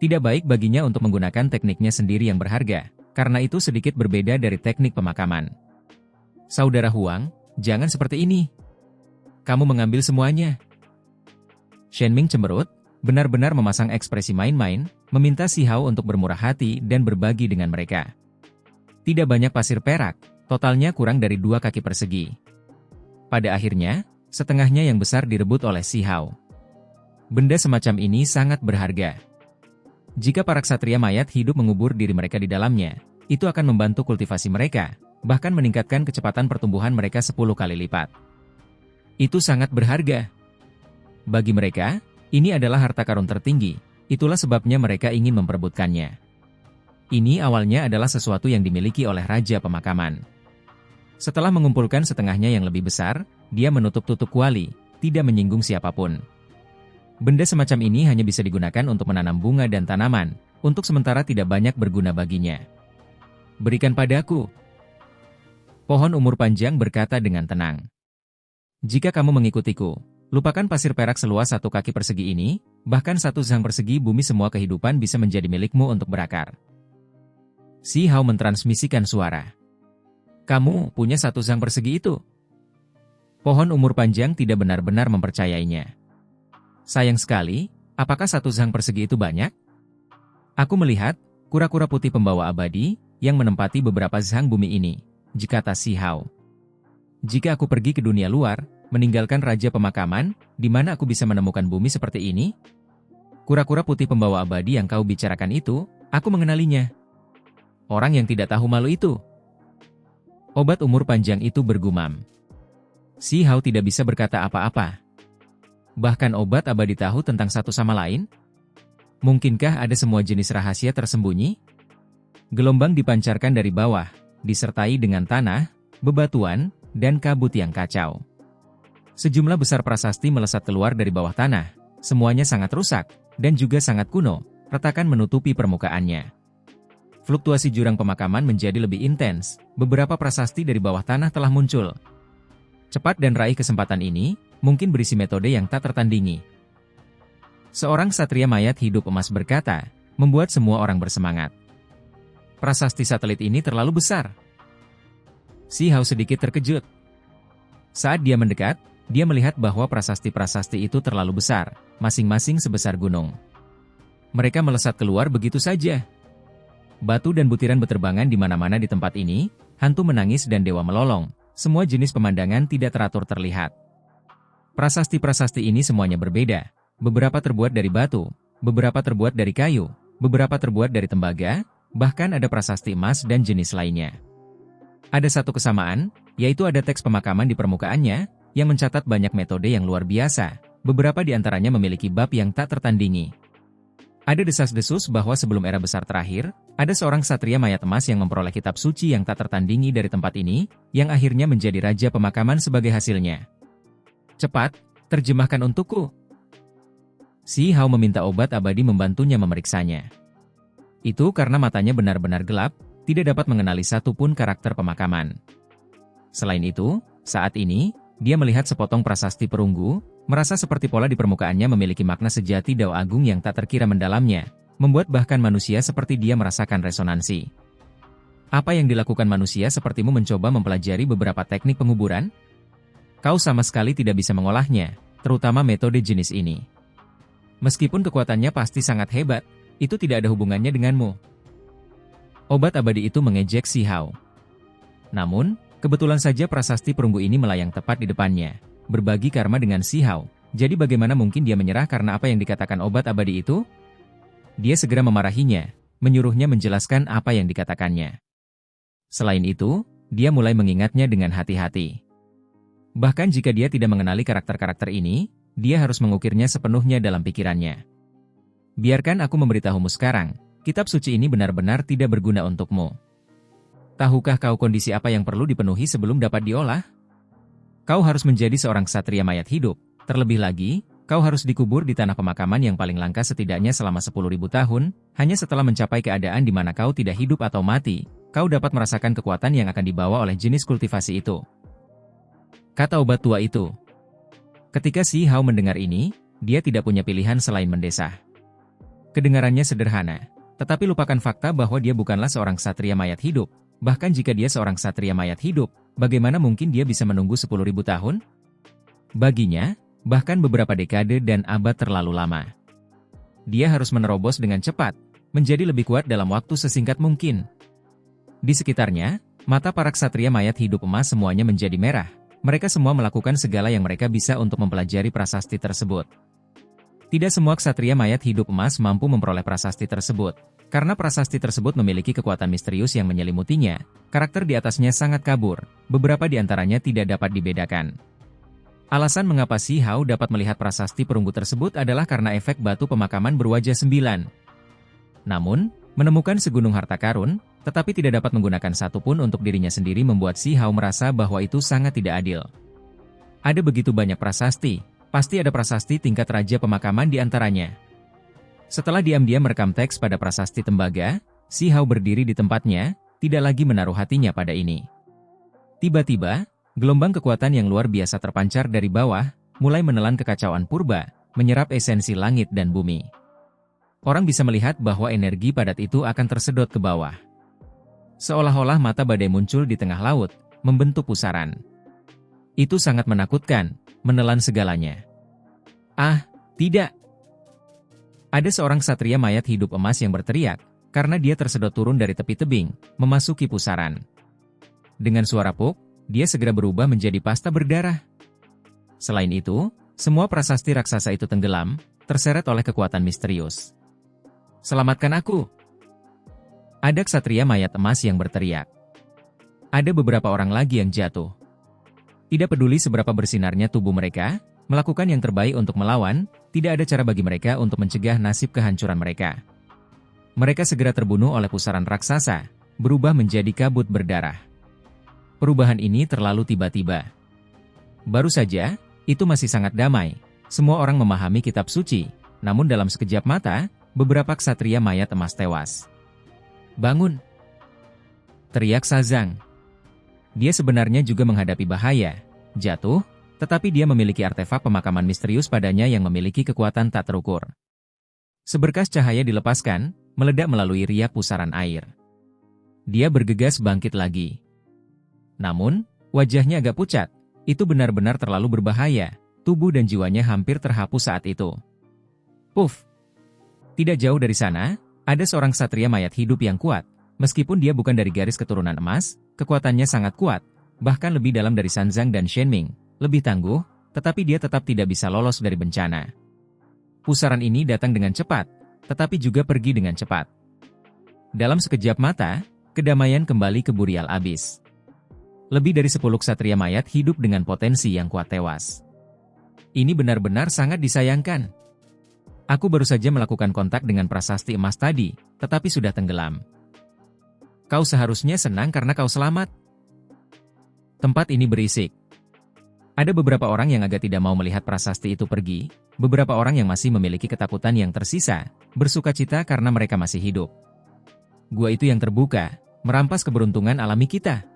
Tidak baik baginya untuk menggunakan tekniknya sendiri yang berharga, karena itu sedikit berbeda dari teknik pemakaman. Saudara Huang, jangan seperti ini. Kamu mengambil semuanya. Shen Ming cemberut, benar-benar memasang ekspresi main-main, meminta Si Hao untuk bermurah hati dan berbagi dengan mereka. Tidak banyak pasir perak, totalnya kurang dari 2 kaki persegi. Pada akhirnya, setengahnya yang besar direbut oleh Si Hao. Benda semacam ini sangat berharga. Jika para ksatria mayat hidup mengubur diri mereka di dalamnya, itu akan membantu kultivasi mereka, bahkan meningkatkan kecepatan pertumbuhan mereka 10 kali lipat. Itu sangat berharga. Bagi mereka, ini adalah harta karun tertinggi, itulah sebabnya mereka ingin memperebutkannya. Ini awalnya adalah sesuatu yang dimiliki oleh Raja Pemakaman. Setelah mengumpulkan setengahnya yang lebih besar, dia menutup tutup kuali, tidak menyinggung siapapun. Benda semacam ini hanya bisa digunakan untuk menanam bunga dan tanaman, untuk sementara tidak banyak berguna baginya. Berikan padaku. Pohon umur panjang berkata dengan tenang. Jika kamu mengikutiku, lupakan pasir perak seluas 1 kaki persegi ini, bahkan 1 zhang persegi bumi semua kehidupan bisa menjadi milikmu untuk berakar. Si Hao mentransmisikan suara. Kamu punya 1 zhang persegi itu? Pohon umur panjang tidak benar-benar mempercayainya. Sayang sekali, apakah 1 zhang persegi itu banyak? Aku melihat kura-kura putih pembawa abadi yang menempati beberapa zhang bumi ini, kata Si Hao. Jika aku pergi ke dunia luar, meninggalkan Raja Pemakaman, di mana aku bisa menemukan bumi seperti ini? Kura-kura putih pembawa abadi yang kau bicarakan itu, aku mengenalinya. Orang yang tidak tahu malu itu. Obat umur panjang itu bergumam. Si Hao tidak bisa berkata apa-apa. Bahkan obat abadi tahu tentang satu sama lain? Mungkinkah ada semua jenis rahasia tersembunyi? Gelombang dipancarkan dari bawah, disertai dengan tanah, bebatuan, dan kabut yang kacau. Sejumlah besar prasasti melesat keluar dari bawah tanah, semuanya sangat rusak, dan juga sangat kuno, retakan menutupi permukaannya. Fluktuasi jurang pemakaman menjadi lebih intens, beberapa prasasti dari bawah tanah telah muncul. Cepat dan raih kesempatan ini, mungkin berisi metode yang tak tertandingi. Seorang satria mayat hidup emas berkata, membuat semua orang bersemangat. Prasasti satelit ini terlalu besar. Si Hao sedikit terkejut. Saat dia mendekat, dia melihat bahwa prasasti-prasasti itu terlalu besar, masing-masing sebesar gunung. Mereka melesat keluar begitu saja. Batu dan butiran beterbangan di mana-mana di tempat ini, hantu menangis dan dewa melolong, semua jenis pemandangan tidak teratur terlihat. Prasasti-prasasti ini semuanya berbeda, beberapa terbuat dari batu, beberapa terbuat dari kayu, beberapa terbuat dari tembaga, bahkan ada prasasti emas dan jenis lainnya. Ada satu kesamaan, yaitu ada teks pemakaman di permukaannya, yang mencatat banyak metode yang luar biasa, beberapa di antaranya memiliki bab yang tak tertandingi. Ada desas-desus bahwa sebelum era besar terakhir, ada seorang satria mayat emas yang memperoleh kitab suci yang tak tertandingi dari tempat ini, yang akhirnya menjadi Raja Pemakaman sebagai hasilnya. Cepat, terjemahkan untukku. Si Hao meminta obat abadi membantunya memeriksanya. Itu karena matanya benar-benar gelap, tidak dapat mengenali satupun karakter pemakaman. Selain itu, saat ini, dia melihat sepotong prasasti perunggu, merasa seperti pola di permukaannya memiliki makna sejati Dao Agung yang tak terkira mendalamnya, membuat bahkan manusia seperti dia merasakan resonansi. Apa yang dilakukan manusia sepertimu mencoba mempelajari beberapa teknik penguburan? Kau sama sekali tidak bisa mengolahnya, terutama metode jenis ini. Meskipun kekuatannya pasti sangat hebat, itu tidak ada hubungannya denganmu. Obat abadi itu mengejek Si Hao. Namun, kebetulan saja prasasti perunggu ini melayang tepat di depannya, berbagi karma dengan Si Hao. Jadi bagaimana mungkin dia menyerah karena apa yang dikatakan obat abadi itu? Dia segera memarahinya, menyuruhnya menjelaskan apa yang dikatakannya. Selain itu, dia mulai mengingatnya dengan hati-hati. Bahkan jika dia tidak mengenali karakter-karakter ini, dia harus mengukirnya sepenuhnya dalam pikirannya. Biarkan aku memberitahumu sekarang, kitab suci ini benar-benar tidak berguna untukmu. Tahukah kau kondisi apa yang perlu dipenuhi sebelum dapat diolah? Kau harus menjadi seorang ksatria mayat hidup, terlebih lagi, kau harus dikubur di tanah pemakaman yang paling langka setidaknya selama 10.000 tahun, hanya setelah mencapai keadaan di mana kau tidak hidup atau mati, kau dapat merasakan kekuatan yang akan dibawa oleh jenis kultivasi itu. Kata obat tua itu. Ketika Si Hao mendengar ini, dia tidak punya pilihan selain mendesah. Kedengarannya sederhana, tetapi lupakan fakta bahwa dia bukanlah seorang ksatria mayat hidup. Bahkan jika dia seorang ksatria mayat hidup, bagaimana mungkin dia bisa menunggu 10.000 tahun? Baginya, bahkan beberapa dekade dan abad terlalu lama. Dia harus menerobos dengan cepat, menjadi lebih kuat dalam waktu sesingkat mungkin. Di sekitarnya, mata para ksatria mayat hidup emas semuanya menjadi merah. Mereka semua melakukan segala yang mereka bisa untuk mempelajari prasasti tersebut. Tidak semua ksatria mayat hidup emas mampu memperoleh prasasti tersebut. Karena prasasti tersebut memiliki kekuatan misterius yang menyelimutinya, karakter di atasnya sangat kabur, beberapa di antaranya tidak dapat dibedakan. Alasan mengapa Si Hao dapat melihat prasasti perunggu tersebut adalah karena efek batu pemakaman berwajah 9. Namun, Menemukan segunung harta karun, tetapi tidak dapat menggunakan satupun untuk dirinya sendiri membuat Si Hao merasa bahwa itu sangat tidak adil. Ada begitu banyak prasasti, pasti ada prasasti tingkat raja pemakaman di antaranya. Setelah diam-diam merekam teks pada prasasti tembaga, Si Hao berdiri di tempatnya, tidak lagi menaruh hatinya pada ini. Tiba-tiba, gelombang kekuatan yang luar biasa terpancar dari bawah, mulai menelan kekacauan purba, menyerap esensi langit dan bumi. Orang bisa melihat bahwa energi padat itu akan tersedot ke bawah. Seolah-olah mata badai muncul di tengah laut, membentuk pusaran. Itu sangat menakutkan, menelan segalanya. Ah, tidak! Ada seorang ksatria mayat hidup emas yang berteriak, karena dia tersedot turun dari tepi tebing, memasuki pusaran. Dengan suara puk, dia segera berubah menjadi pasta berdarah. Selain itu, semua prasasti raksasa itu tenggelam, terseret oleh kekuatan misterius. Selamatkan aku! Ada ksatria mayat emas yang berteriak. Ada beberapa orang lagi yang jatuh. Tidak peduli seberapa bersinarnya tubuh mereka, melakukan yang terbaik untuk melawan, tidak ada cara bagi mereka untuk mencegah nasib kehancuran mereka. Mereka segera terbunuh oleh pusaran raksasa, berubah menjadi kabut berdarah. Perubahan ini terlalu tiba-tiba. Baru saja, itu masih sangat damai. Semua orang memahami kitab suci, namun dalam sekejap mata, beberapa ksatria mayat emas tewas. Bangun! Teriak Shazang. Dia sebenarnya juga menghadapi bahaya, jatuh, tetapi dia memiliki artefak pemakaman misterius padanya yang memiliki kekuatan tak terukur. Seberkas cahaya dilepaskan, meledak melalui riak pusaran air. Dia bergegas bangkit lagi. Namun, wajahnya agak pucat, itu benar-benar terlalu berbahaya, tubuh dan jiwanya hampir terhapus saat itu. Puff! Tidak jauh dari sana, ada seorang ksatria mayat hidup yang kuat. Meskipun dia bukan dari garis keturunan emas, kekuatannya sangat kuat, bahkan lebih dalam dari Sanzang dan Shenming, lebih tangguh, tetapi dia tetap tidak bisa lolos dari bencana. Pusaran ini datang dengan cepat, tetapi juga pergi dengan cepat. Dalam sekejap mata, kedamaian kembali ke Burial Abyss. Lebih dari 10 ksatria mayat hidup dengan potensi yang kuat tewas. Ini benar-benar sangat disayangkan. Aku baru saja melakukan kontak dengan prasasti emas tadi, tetapi sudah tenggelam. Kau seharusnya senang karena kau selamat. Tempat ini berisik. Ada beberapa orang yang agak tidak mau melihat prasasti itu pergi, beberapa orang yang masih memiliki ketakutan yang tersisa, bersukacita karena mereka masih hidup. Gua itu yang terbuka, merampas keberuntungan alami kita.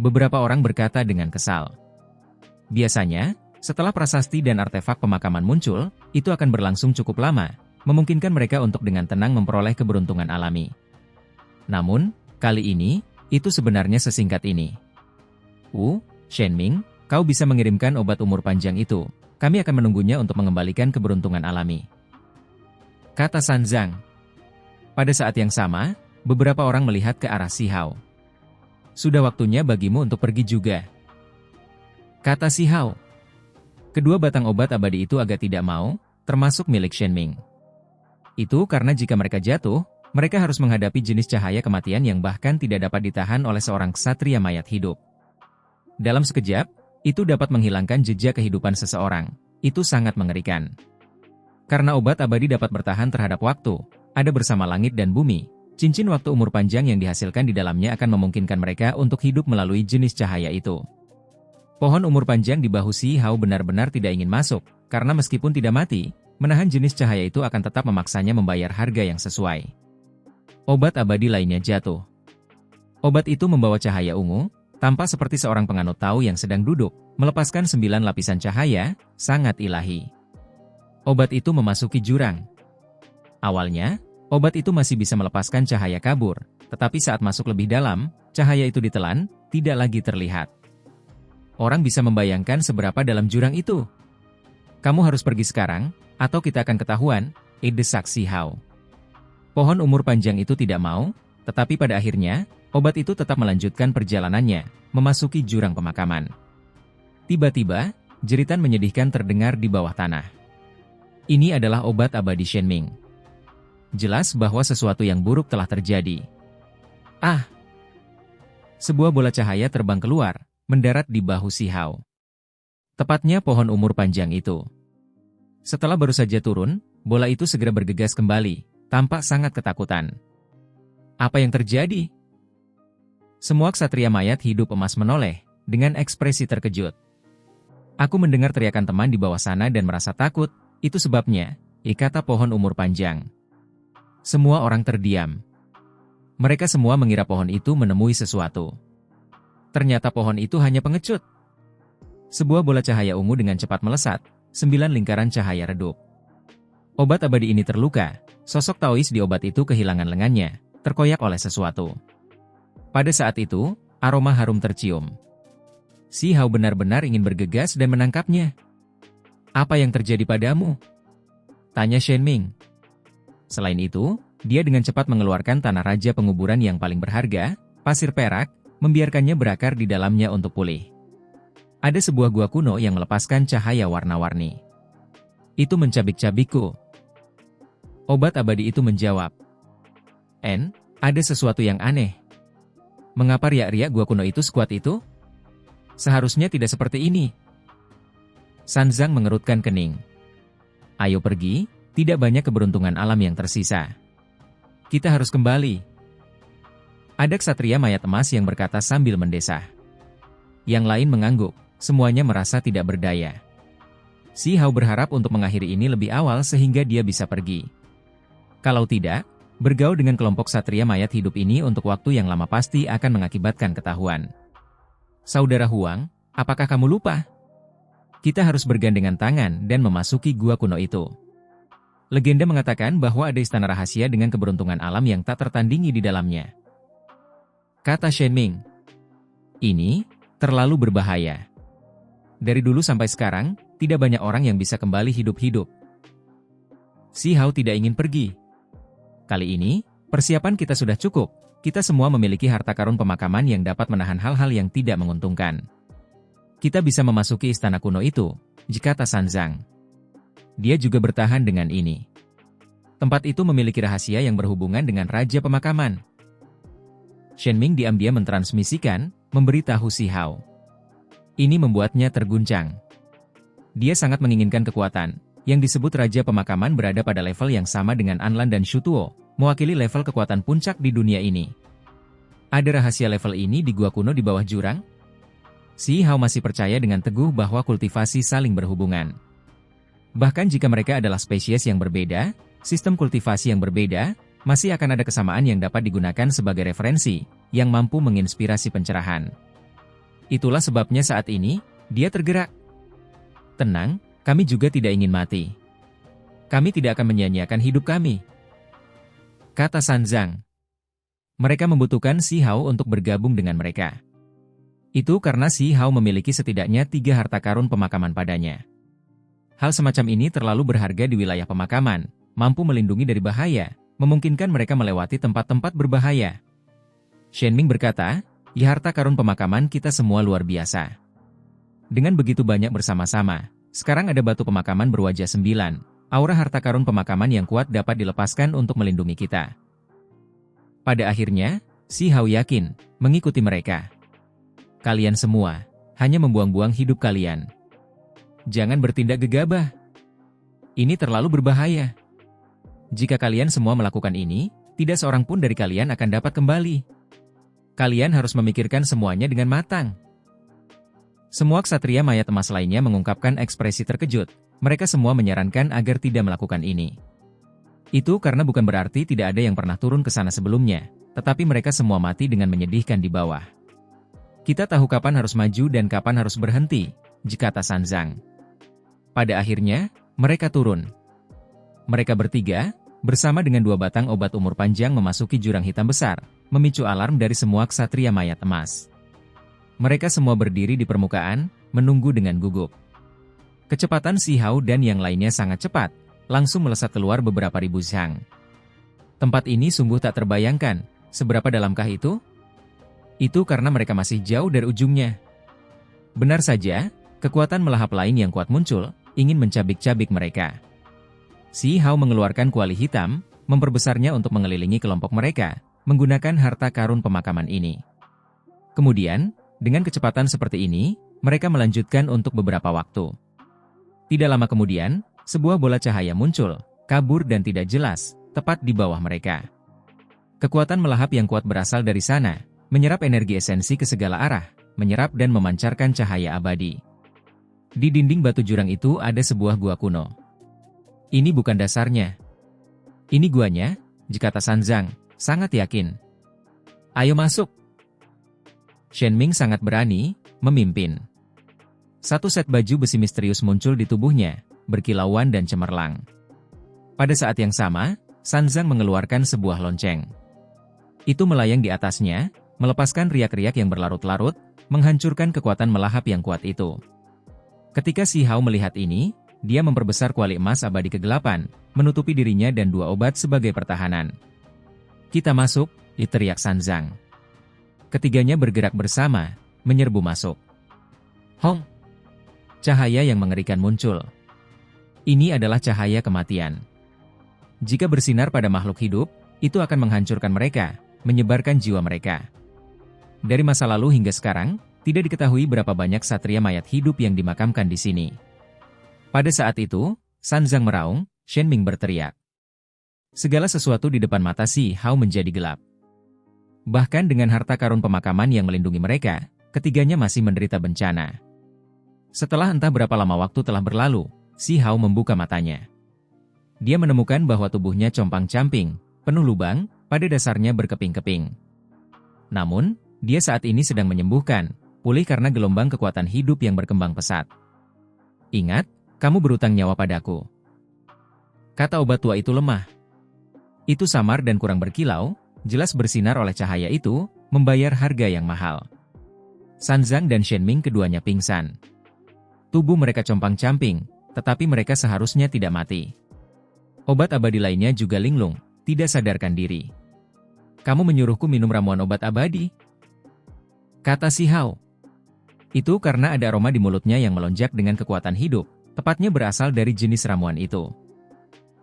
Beberapa orang berkata dengan kesal. Biasanya, setelah prasasti dan artefak pemakaman muncul, itu akan berlangsung cukup lama, memungkinkan mereka untuk dengan tenang memperoleh keberuntungan alami. Namun, kali ini, itu sebenarnya sesingkat ini. Shenming, kau bisa mengirimkan obat umur panjang itu, kami akan menunggunya untuk mengembalikan keberuntungan alami. Kata Sanzang. Pada saat yang sama, beberapa orang melihat ke arah Si Hao. Sudah waktunya bagimu untuk pergi juga. Kata Si Hao. Kedua batang obat abadi itu agak tidak mau, termasuk milik Shenming. Itu karena jika mereka jatuh, mereka harus menghadapi jenis cahaya kematian yang bahkan tidak dapat ditahan oleh seorang ksatria mayat hidup. Dalam sekejap, itu dapat menghilangkan jejak kehidupan seseorang. Itu sangat mengerikan. Karena obat abadi dapat bertahan terhadap waktu, ada bersama langit dan bumi, cincin waktu umur panjang yang dihasilkan di dalamnya akan memungkinkan mereka untuk hidup melalui jenis cahaya itu. Pohon umur panjang di bahu Si Hao benar-benar tidak ingin masuk, karena meskipun tidak mati, menahan jenis cahaya itu akan tetap memaksanya membayar harga yang sesuai. Obat abadi lainnya jatuh. Obat itu membawa cahaya ungu, tampak seperti seorang penganut Tao yang sedang duduk, melepaskan 9 lapisan cahaya, sangat ilahi. Obat itu memasuki jurang. Awalnya, obat itu masih bisa melepaskan cahaya kabur, tetapi saat masuk lebih dalam, cahaya itu ditelan, tidak lagi terlihat. Orang bisa membayangkan seberapa dalam jurang itu. Kamu harus pergi sekarang, atau kita akan ketahuan, desak Si Hao. Pohon umur panjang itu tidak mau, tetapi pada akhirnya, obat itu tetap melanjutkan perjalanannya, memasuki jurang pemakaman. Tiba-tiba, jeritan menyedihkan terdengar di bawah tanah. Ini adalah obat abadi Shenming. Jelas bahwa sesuatu yang buruk telah terjadi. Ah! Sebuah bola cahaya terbang keluar, mendarat di bahu Si Hao. Tepatnya pohon umur panjang itu. Setelah baru saja turun, bola itu segera bergegas kembali, tampak sangat ketakutan. Apa yang terjadi? Semua ksatria mayat hidup emas menoleh, dengan ekspresi terkejut. Aku mendengar teriakan teman di bawah sana dan merasa takut, itu sebabnya, kata pohon umur panjang. Semua orang terdiam. Mereka semua mengira pohon itu menemui sesuatu. Ternyata pohon itu hanya pengecut. Sebuah bola cahaya ungu dengan cepat melesat, 9 lingkaran cahaya redup. Obat abadi ini terluka, sosok Taois di obat itu kehilangan lengannya, terkoyak oleh sesuatu. Pada saat itu, aroma harum tercium. Si Hao benar-benar ingin bergegas dan menangkapnya. Apa yang terjadi padamu? Tanya Shen Ming. Selain itu, dia dengan cepat mengeluarkan tanah raja penguburan yang paling berharga, pasir perak, membiarkannya berakar di dalamnya untuk pulih. Ada sebuah gua kuno yang melepaskan cahaya warna-warni. Itu mencabik-cabikku. Obat abadi itu menjawab. Ada sesuatu yang aneh. Mengapa riak-riak gua kuno itu sekuat itu? Seharusnya tidak seperti ini. Sanzang mengerutkan kening. Ayo pergi, tidak banyak keberuntungan alam yang tersisa. Kita harus kembali. Ada ksatria mayat emas yang berkata sambil mendesah. Yang lain mengangguk, semuanya merasa tidak berdaya. Si Hao berharap untuk mengakhiri ini lebih awal sehingga dia bisa pergi. Kalau tidak, bergaul dengan kelompok ksatria mayat hidup ini untuk waktu yang lama pasti akan mengakibatkan ketahuan. Saudara Huang, apakah kamu lupa? Kita harus bergandengan tangan dan memasuki gua kuno itu. Legenda mengatakan bahwa ada istana rahasia dengan keberuntungan alam yang tak tertandingi di dalamnya. Kata Shen Ming. Ini terlalu berbahaya. Dari dulu sampai sekarang, tidak banyak orang yang bisa kembali hidup-hidup. Si Hao tidak ingin pergi. Kali ini, persiapan kita sudah cukup. Kita semua memiliki harta karun pemakaman yang dapat menahan hal-hal yang tidak menguntungkan. Kita bisa memasuki istana kuno itu, kata Sanzang. Dia juga bertahan dengan ini. Tempat itu memiliki rahasia yang berhubungan dengan raja pemakaman. Shen Ming diam-diam mentransmisikan, memberitahu Si Hao. Ini membuatnya terguncang. Dia sangat menginginkan kekuatan, yang disebut raja pemakaman berada pada level yang sama dengan Anlan dan Shutuo, mewakili level kekuatan puncak di dunia ini. Ada rahasia level ini di gua kuno di bawah jurang? Si Hao masih percaya dengan teguh bahwa kultivasi saling berhubungan. Bahkan jika mereka adalah spesies yang berbeda, sistem kultivasi yang berbeda, masih akan ada kesamaan yang dapat digunakan sebagai referensi, yang mampu menginspirasi pencerahan. Itulah sebabnya saat ini, dia tergerak. Tenang, kami juga tidak ingin mati. Kami tidak akan menyia-nyiakan hidup kami. Kata Sanzang. Mereka membutuhkan Si Hao untuk bergabung dengan mereka. Itu karena Si Hao memiliki setidaknya 3 harta karun pemakaman padanya. Hal semacam ini terlalu berharga di wilayah pemakaman, mampu melindungi dari bahaya, memungkinkan mereka melewati tempat-tempat berbahaya. Shen Ming berkata, "Ya, harta karun pemakaman kita semua luar biasa. Dengan begitu banyak bersama-sama, sekarang ada batu pemakaman berwajah 9, aura harta karun pemakaman yang kuat dapat dilepaskan untuk melindungi kita." Pada akhirnya, Si Hao yakin, mengikuti mereka. Kalian semua, hanya membuang-buang hidup kalian. Jangan bertindak gegabah. Ini terlalu berbahaya. Jika kalian semua melakukan ini, tidak seorang pun dari kalian akan dapat kembali. Kalian harus memikirkan semuanya dengan matang. Semua ksatria mayat emas lainnya mengungkapkan ekspresi terkejut. Mereka semua menyarankan agar tidak melakukan ini. Itu karena bukan berarti tidak ada yang pernah turun ke sana sebelumnya, tetapi mereka semua mati dengan menyedihkan di bawah. Kita tahu kapan harus maju dan kapan harus berhenti, kata Sanzang. Pada akhirnya, mereka turun. Mereka bertiga, bersama dengan 2 batang obat umur panjang memasuki jurang hitam besar, memicu alarm dari semua ksatria mayat emas. Mereka semua berdiri di permukaan, menunggu dengan gugup. Kecepatan Si Hao dan yang lainnya sangat cepat, langsung melesat keluar beberapa ribu zhang. Tempat ini sungguh tak terbayangkan, seberapa dalamkah itu? Itu karena mereka masih jauh dari ujungnya. Benar saja, kekuatan melahap lain yang kuat muncul, ingin mencabik-cabik mereka. Si Hao mengeluarkan kuali hitam, memperbesarnya untuk mengelilingi kelompok mereka, menggunakan harta karun pemakaman ini. Kemudian, dengan kecepatan seperti ini, mereka melanjutkan untuk beberapa waktu. Tidak lama kemudian, sebuah bola cahaya muncul, kabur dan tidak jelas, tepat di bawah mereka. Kekuatan melahap yang kuat berasal dari sana, menyerap energi esensi ke segala arah, menyerap dan memancarkan cahaya abadi. Di dinding batu jurang itu ada sebuah gua kuno. Ini bukan dasarnya. Ini guanya, kata Sanzang, sangat yakin. Ayo masuk. Shen Ming sangat berani, memimpin. Satu set baju besi misterius muncul di tubuhnya, berkilauan dan cemerlang. Pada saat yang sama, Sanzang mengeluarkan sebuah lonceng. Itu melayang di atasnya, melepaskan riak-riak yang berlarut-larut, menghancurkan kekuatan melahap yang kuat itu. Ketika Si Hao melihat ini, dia memperbesar kuali emas abadi kegelapan, menutupi dirinya dan dua obat sebagai pertahanan. Kita masuk, teriak Sanzang. Ketiganya bergerak bersama, menyerbu masuk. Hong! Cahaya yang mengerikan muncul. Ini adalah cahaya kematian. Jika bersinar pada makhluk hidup, itu akan menghancurkan mereka, menyebarkan jiwa mereka. Dari masa lalu hingga sekarang, tidak diketahui berapa banyak satria mayat hidup yang dimakamkan di sini. Pada saat itu, Sanzang meraung, Shen Ming berteriak. Segala sesuatu di depan mata Si Hao menjadi gelap. Bahkan dengan harta karun pemakaman yang melindungi mereka, ketiganya masih menderita bencana. Setelah entah berapa lama waktu telah berlalu, Si Hao membuka matanya. Dia menemukan bahwa tubuhnya compang-camping, penuh lubang, pada dasarnya berkeping-keping. Namun, dia saat ini sedang menyembuhkan, pulih karena gelombang kekuatan hidup yang berkembang pesat. Ingat, kamu berutang nyawa padaku. Kata obat tua itu lemah. Itu samar dan kurang berkilau, jelas bersinar oleh cahaya itu, membayar harga yang mahal. Sanzang dan Shen Ming keduanya pingsan. Tubuh mereka compang-camping, tetapi mereka seharusnya tidak mati. Obat abadi lainnya juga linglung, tidak sadarkan diri. Kamu menyuruhku minum ramuan obat abadi? Kata Si Hao. Itu karena ada aroma di mulutnya yang melonjak dengan kekuatan hidup, tepatnya berasal dari jenis ramuan itu.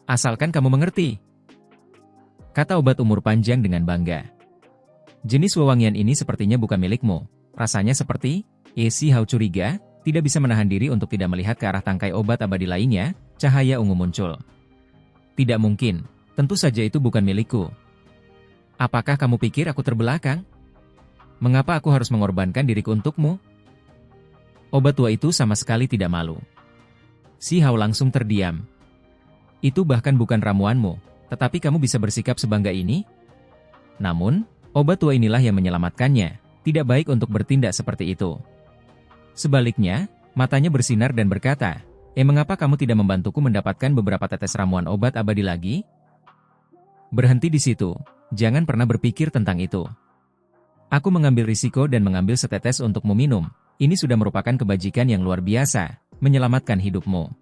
Asalkan kamu mengerti. Kata obat umur panjang dengan bangga. Jenis wewangian ini sepertinya bukan milikmu. Rasanya seperti, Si Hao curiga, tidak bisa menahan diri untuk tidak melihat ke arah tangkai obat abadi lainnya, cahaya ungu muncul. Tidak mungkin, tentu saja itu bukan milikku. Apakah kamu pikir aku terbelakang? Mengapa aku harus mengorbankan diriku untukmu? Obat tua itu sama sekali tidak malu. Si Hao langsung terdiam. Itu bahkan bukan ramuanmu, tetapi kamu bisa bersikap sebangga ini? Namun, obat tua inilah yang menyelamatkannya, tidak baik untuk bertindak seperti itu. Sebaliknya, matanya bersinar dan berkata, mengapa kamu tidak membantuku mendapatkan beberapa tetes ramuan obat abadi lagi? Berhenti di situ, jangan pernah berpikir tentang itu. Aku mengambil risiko dan mengambil setetes untukmu minum. Ini sudah merupakan kebajikan yang luar biasa, menyelamatkan hidupmu.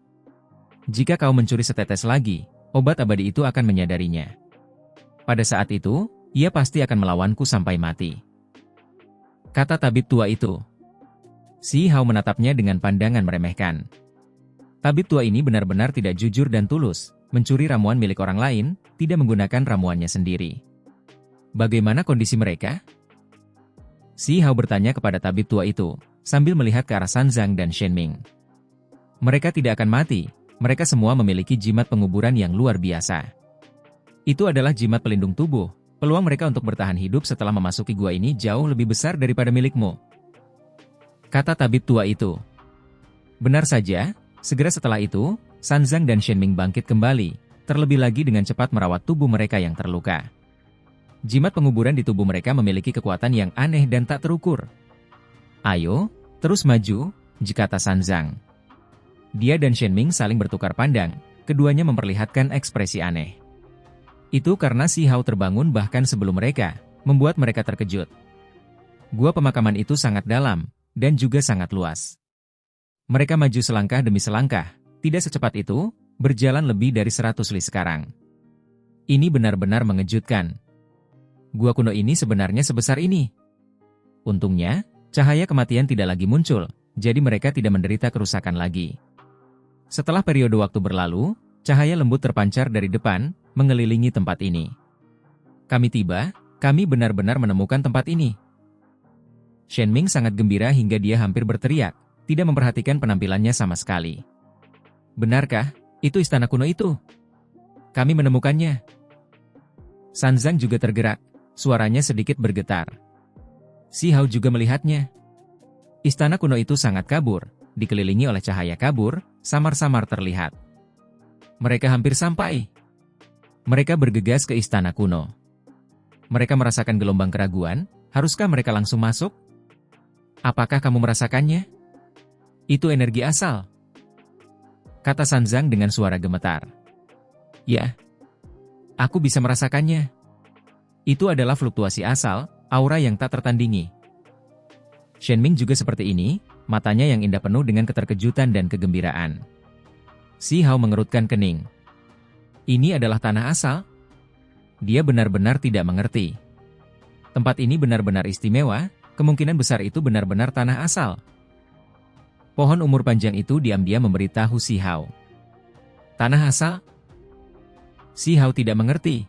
Jika kau mencuri setetes lagi, obat abadi itu akan menyadarinya. Pada saat itu, ia pasti akan melawanku sampai mati. Kata tabib tua itu. Si Hao menatapnya dengan pandangan meremehkan. Tabib tua ini benar-benar tidak jujur dan tulus, mencuri ramuan milik orang lain, tidak menggunakan ramuannya sendiri. Bagaimana kondisi mereka? Si Hao bertanya kepada tabib tua itu, sambil melihat ke arah Sanzang dan Shen Ming. Mereka tidak akan mati, mereka semua memiliki jimat penguburan yang luar biasa. Itu adalah jimat pelindung tubuh, peluang mereka untuk bertahan hidup setelah memasuki gua ini jauh lebih besar daripada milikmu. Kata tabib tua itu. Benar saja, segera setelah itu, Sanzang dan Shen Ming bangkit kembali, terlebih lagi dengan cepat merawat tubuh mereka yang terluka. Jimat penguburan di tubuh mereka memiliki kekuatan yang aneh dan tak terukur. Ayo, terus maju, kata Sanzang. Dia dan Shen Ming saling bertukar pandang, keduanya memperlihatkan ekspresi aneh. Itu karena Si Hao terbangun bahkan sebelum mereka, membuat mereka terkejut. Gua pemakaman itu sangat dalam, dan juga sangat luas. Mereka maju selangkah demi selangkah, tidak secepat itu, berjalan lebih dari 100 li sekarang. Ini benar-benar mengejutkan. Gua kuno ini sebenarnya sebesar ini. Untungnya, cahaya kematian tidak lagi muncul, jadi mereka tidak menderita kerusakan lagi. Setelah periode waktu berlalu, cahaya lembut terpancar dari depan, mengelilingi tempat ini. Kami tiba, kami benar-benar menemukan tempat ini. Shen Ming sangat gembira hingga dia hampir berteriak, tidak memperhatikan penampilannya sama sekali. Benarkah, itu istana kuno itu? Kami menemukannya. Sanzang juga tergerak, suaranya sedikit bergetar. Si Hao juga melihatnya. Istana kuno itu sangat kabur, dikelilingi oleh cahaya kabur, samar-samar terlihat. Mereka hampir sampai. Mereka bergegas ke istana kuno. Mereka merasakan gelombang keraguan, haruskah mereka langsung masuk? Apakah kamu merasakannya? Itu energi asal, kata Sanzang dengan suara gemetar. Ya, aku bisa merasakannya. Itu adalah fluktuasi asal, aura yang tak tertandingi. Shenming juga seperti ini, matanya yang indah penuh dengan keterkejutan dan kegembiraan. Si Hao mengerutkan kening. Ini adalah tanah asal? Dia benar-benar tidak mengerti. Tempat ini benar-benar istimewa, kemungkinan besar itu benar-benar tanah asal. Pohon umur panjang itu diam-diam memberitahu Si Hao. Tanah asal? Si Hao tidak mengerti.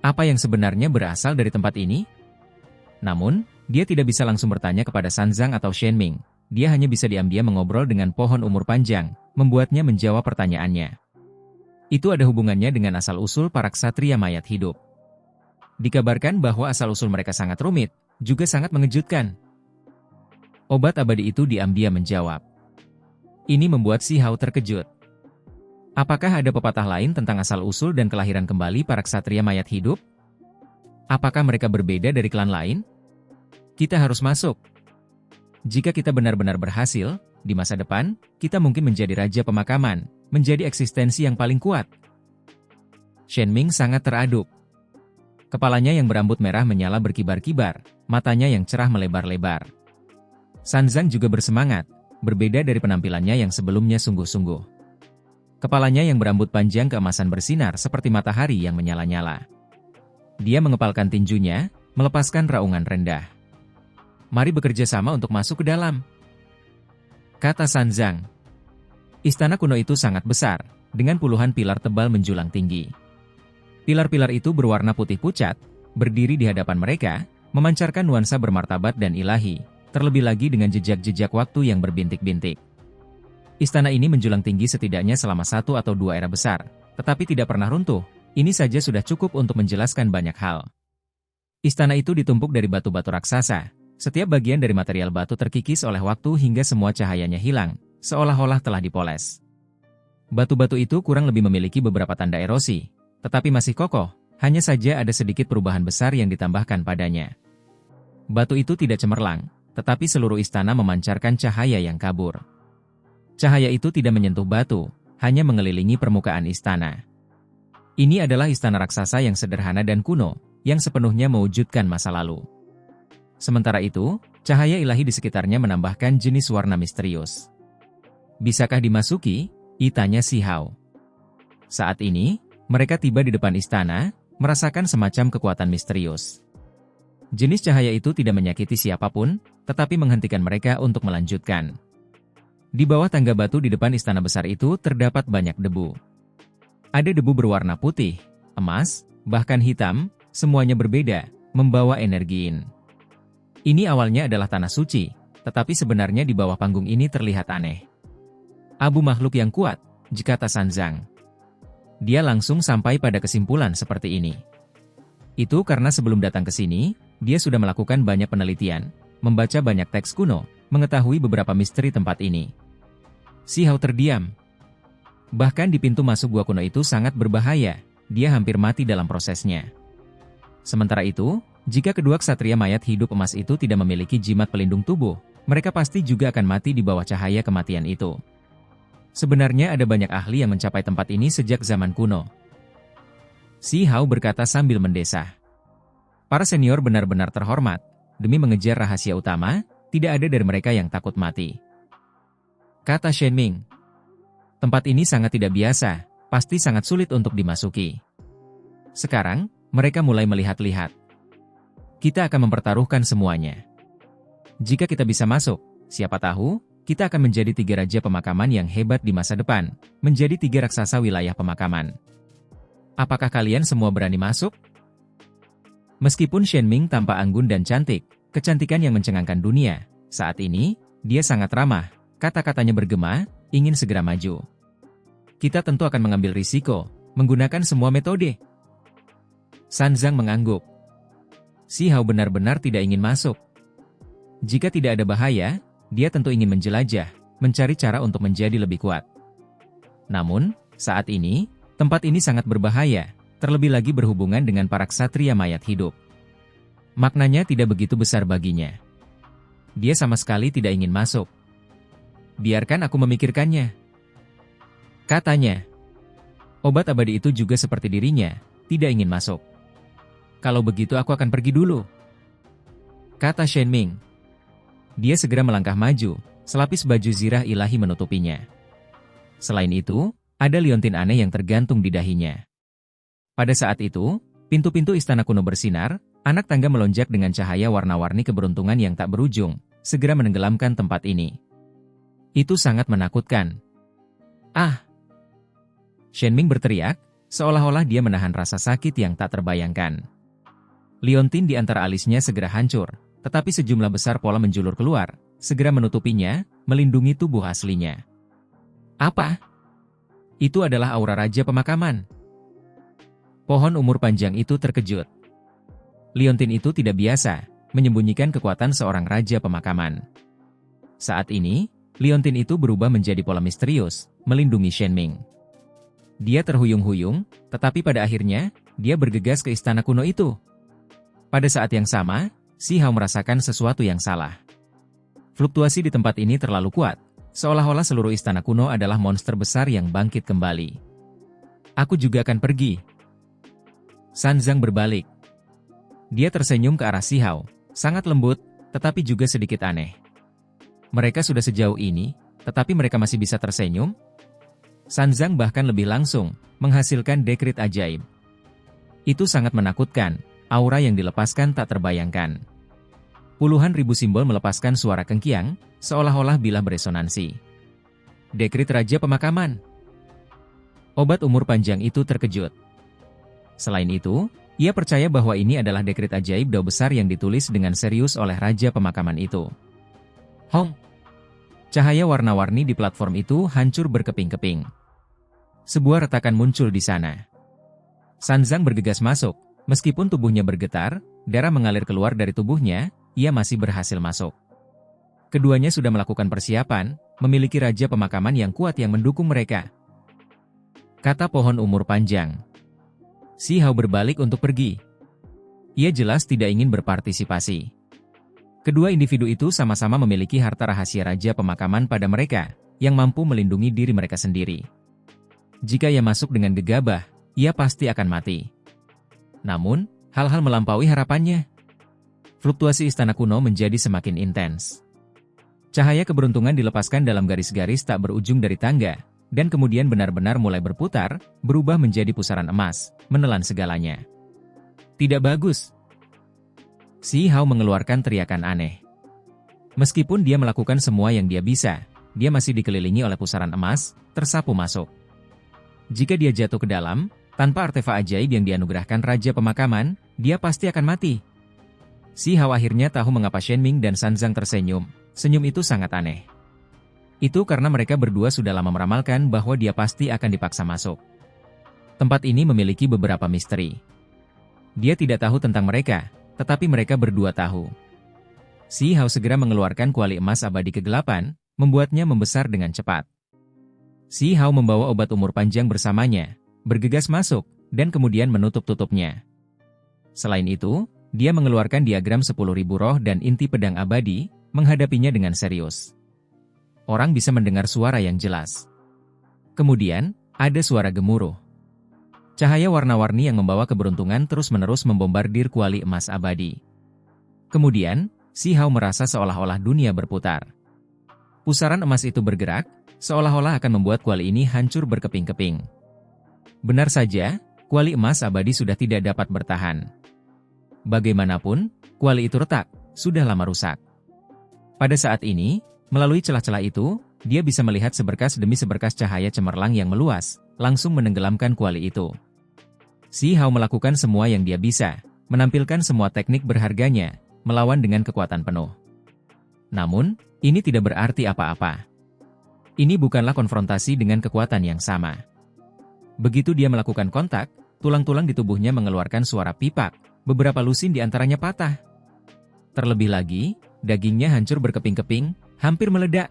Apa yang sebenarnya berasal dari tempat ini? Namun, dia tidak bisa langsung bertanya kepada Sanzang atau Shenming. Dia hanya bisa diam-diam mengobrol dengan pohon umur panjang, membuatnya menjawab pertanyaannya. Itu ada hubungannya dengan asal-usul para ksatria mayat hidup. Dikabarkan bahwa asal-usul mereka sangat rumit, juga sangat mengejutkan. Obat abadi itu diam-diam menjawab. Ini membuat Si Hao terkejut. Apakah ada pepatah lain tentang asal-usul dan kelahiran kembali para ksatria mayat hidup? Apakah mereka berbeda dari klan lain? Kita harus masuk. Jika kita benar-benar berhasil, di masa depan, kita mungkin menjadi raja pemakaman, menjadi eksistensi yang paling kuat. Shenming sangat teraduk. Kepalanya yang berambut merah menyala berkibar-kibar, matanya yang cerah melebar-lebar. Sanzang juga bersemangat, berbeda dari penampilannya yang sebelumnya sungguh-sungguh. Kepalanya yang berambut panjang keemasan bersinar seperti matahari yang menyala-nyala. Dia mengepalkan tinjunya, melepaskan raungan rendah. Mari bekerja sama untuk masuk ke dalam, kata Sanzang. Istana kuno itu sangat besar, dengan puluhan pilar tebal menjulang tinggi. Pilar-pilar itu berwarna putih pucat, berdiri di hadapan mereka, memancarkan nuansa bermartabat dan ilahi, terlebih lagi dengan jejak-jejak waktu yang berbintik-bintik. Istana ini menjulang tinggi setidaknya selama 1 atau 2 era besar, tetapi tidak pernah runtuh. Ini saja sudah cukup untuk menjelaskan banyak hal. Istana itu ditumpuk dari batu-batu raksasa. Setiap bagian dari material batu terkikis oleh waktu hingga semua cahayanya hilang, seolah-olah telah dipoles. Batu-batu itu kurang lebih memiliki beberapa tanda erosi, tetapi masih kokoh, hanya saja ada sedikit perubahan besar yang ditambahkan padanya. Batu itu tidak cemerlang, tetapi seluruh istana memancarkan cahaya yang kabur. Cahaya itu tidak menyentuh batu, hanya mengelilingi permukaan istana. Ini adalah istana raksasa yang sederhana dan kuno, yang sepenuhnya mewujudkan masa lalu. Sementara itu, cahaya ilahi di sekitarnya menambahkan jenis warna misterius. Bisakah dimasuki? Tanya Si Hao. Saat ini, mereka tiba di depan istana, merasakan semacam kekuatan misterius. Jenis cahaya itu tidak menyakiti siapapun, tetapi menghentikan mereka untuk melanjutkan. Di bawah tangga batu di depan istana besar itu terdapat banyak debu. Ada debu berwarna putih, emas, bahkan hitam, semuanya berbeda, membawa energi yin. Ini awalnya adalah tanah suci, tetapi sebenarnya di bawah panggung ini terlihat aneh. Abu makhluk yang kuat, kata Sanzang. Dia langsung sampai pada kesimpulan seperti ini. Itu karena sebelum datang ke sini, dia sudah melakukan banyak penelitian, membaca banyak teks kuno, mengetahui beberapa misteri tempat ini. Si Hao terdiam. Bahkan di pintu masuk gua kuno itu sangat berbahaya, dia hampir mati dalam prosesnya. Sementara itu, jika kedua ksatria mayat hidup emas itu tidak memiliki jimat pelindung tubuh, mereka pasti juga akan mati di bawah cahaya kematian itu. Sebenarnya ada banyak ahli yang mencapai tempat ini sejak zaman kuno. Si Hao berkata sambil mendesah. Para senior benar-benar terhormat, demi mengejar rahasia utama, tidak ada dari mereka yang takut mati. Kata Shenming. Tempat ini sangat tidak biasa, pasti sangat sulit untuk dimasuki. Sekarang, mereka mulai melihat-lihat. Kita akan mempertaruhkan semuanya. Jika kita bisa masuk, siapa tahu, kita akan menjadi 3 raja pemakaman yang hebat di masa depan, menjadi 3 raksasa wilayah pemakaman. Apakah kalian semua berani masuk? Meskipun Shenming tampak anggun dan cantik, kecantikan yang mencengangkan dunia, saat ini, dia sangat ramah, kata-katanya bergema, ingin segera maju. Kita tentu akan mengambil risiko, menggunakan semua metode. Sanzang mengangguk. Si Hao benar-benar tidak ingin masuk. Jika tidak ada bahaya, dia tentu ingin menjelajah, mencari cara untuk menjadi lebih kuat. Namun, saat ini, tempat ini sangat berbahaya, terlebih lagi berhubungan dengan para ksatria mayat hidup. Maknanya tidak begitu besar baginya. Dia sama sekali tidak ingin masuk. Biarkan aku memikirkannya, katanya. Obat abadi itu juga seperti dirinya, tidak ingin masuk. Kalau begitu aku akan pergi dulu, kata Shen Ming. Dia segera melangkah maju, selapis baju zirah ilahi menutupinya. Selain itu, ada liontin aneh yang tergantung di dahinya. Pada saat itu, pintu-pintu istana kuno bersinar, anak tangga melonjak dengan cahaya warna-warni keberuntungan yang tak berujung, segera menenggelamkan tempat ini. Itu sangat menakutkan. Ah! Shen Ming berteriak, seolah-olah dia menahan rasa sakit yang tak terbayangkan. Liontin di antara alisnya segera hancur, tetapi sejumlah besar pola menjulur keluar, segera menutupinya, melindungi tubuh aslinya. Apa? Itu adalah aura Raja Pemakaman. Pohon umur panjang itu terkejut. Liontin itu tidak biasa, menyembunyikan kekuatan seorang Raja Pemakaman. Saat ini, liontin itu berubah menjadi pola misterius, melindungi Shen Ming. Dia terhuyung-huyung, tetapi pada akhirnya, dia bergegas ke istana kuno itu. Pada saat yang sama, Si Hao merasakan sesuatu yang salah. Fluktuasi di tempat ini terlalu kuat, seolah-olah seluruh istana kuno adalah monster besar yang bangkit kembali. Aku juga akan pergi. Sanzang berbalik. Dia tersenyum ke arah Si Hao, sangat lembut, tetapi juga sedikit aneh. Mereka sudah sejauh ini, tetapi mereka masih bisa tersenyum? Sanzang bahkan lebih langsung, menghasilkan dekrit ajaib. Itu sangat menakutkan. Aura yang dilepaskan tak terbayangkan. Puluhan ribu simbol melepaskan suara kengkiang, seolah-olah bilah beresonansi. Dekrit Raja Pemakaman. Obat umur panjang itu terkejut. Selain itu, ia percaya bahwa ini adalah dekrit ajaib dao besar yang ditulis dengan serius oleh Raja Pemakaman itu. Hong! Cahaya warna-warni di platform itu hancur berkeping-keping. Sebuah retakan muncul di sana. Sanzang bergegas masuk. Meskipun tubuhnya bergetar, darah mengalir keluar dari tubuhnya, ia masih berhasil masuk. Keduanya sudah melakukan persiapan, memiliki Raja Pemakaman yang kuat yang mendukung mereka. Kata pohon umur panjang. Si Hao berbalik untuk pergi. Ia jelas tidak ingin berpartisipasi. Kedua individu itu sama-sama memiliki harta rahasia Raja Pemakaman pada mereka, yang mampu melindungi diri mereka sendiri. Jika ia masuk dengan gegabah, ia pasti akan mati. Namun, hal-hal melampaui harapannya. Fluktuasi istana kuno menjadi semakin intens. Cahaya keberuntungan dilepaskan dalam garis-garis tak berujung dari tangga, dan kemudian benar-benar mulai berputar, berubah menjadi pusaran emas, menelan segalanya. Tidak bagus. Si Hao mengeluarkan teriakan aneh. Meskipun dia melakukan semua yang dia bisa, dia masih dikelilingi oleh pusaran emas, tersapu masuk. Jika dia jatuh ke dalam, tanpa artefak ajaib yang dianugerahkan Raja Pemakaman, dia pasti akan mati. Si Hao akhirnya tahu mengapa Shen Ming dan Sanzang tersenyum. Senyum itu sangat aneh. Itu karena mereka berdua sudah lama meramalkan bahwa dia pasti akan dipaksa masuk. Tempat ini memiliki beberapa misteri. Dia tidak tahu tentang mereka, tetapi mereka berdua tahu. Si Hao segera mengeluarkan kuali emas abadi kegelapan, membuatnya membesar dengan cepat. Si Hao membawa obat umur panjang bersamanya, bergegas masuk, dan kemudian menutup-tutupnya. Selain itu, dia mengeluarkan diagram 10.000 roh dan inti pedang abadi, menghadapinya dengan serius. Orang bisa mendengar suara yang jelas. Kemudian, ada suara gemuruh. Cahaya warna-warni yang membawa keberuntungan terus-menerus membombardir kuali emas abadi. Kemudian, Si Hao merasa seolah-olah dunia berputar. Pusaran emas itu bergerak, seolah-olah akan membuat kuali ini hancur berkeping-keping. Benar saja, kuali emas abadi sudah tidak dapat bertahan. Bagaimanapun, kuali itu retak, sudah lama rusak. Pada saat ini, melalui celah-celah itu, dia bisa melihat seberkas demi seberkas cahaya cemerlang yang meluas, langsung menenggelamkan kuali itu. Si Hao melakukan semua yang dia bisa, menampilkan semua teknik berharganya, melawan dengan kekuatan penuh. Namun, ini tidak berarti apa-apa. Ini bukanlah konfrontasi dengan kekuatan yang sama. Begitu dia melakukan kontak, tulang-tulang di tubuhnya mengeluarkan suara pipak, beberapa lusin di antaranya patah. Terlebih lagi, dagingnya hancur berkeping-keping, hampir meledak.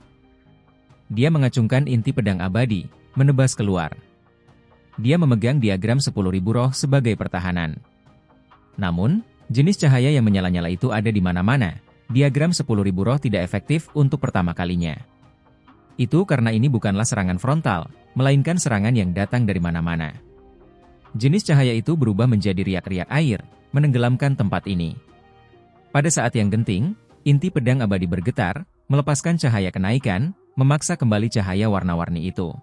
Dia mengacungkan inti pedang abadi, menebas keluar. Dia memegang diagram 10.000 roh sebagai pertahanan. Namun, jenis cahaya yang menyala-nyala itu ada di mana-mana. Diagram 10.000 roh tidak efektif untuk pertama kalinya. Itu karena ini bukanlah serangan frontal, melainkan serangan yang datang dari mana-mana. Jenis cahaya itu berubah menjadi riak-riak air, menenggelamkan tempat ini. Pada saat yang genting, inti pedang abadi bergetar, melepaskan cahaya kenaikan, memaksa kembali cahaya warna-warni itu.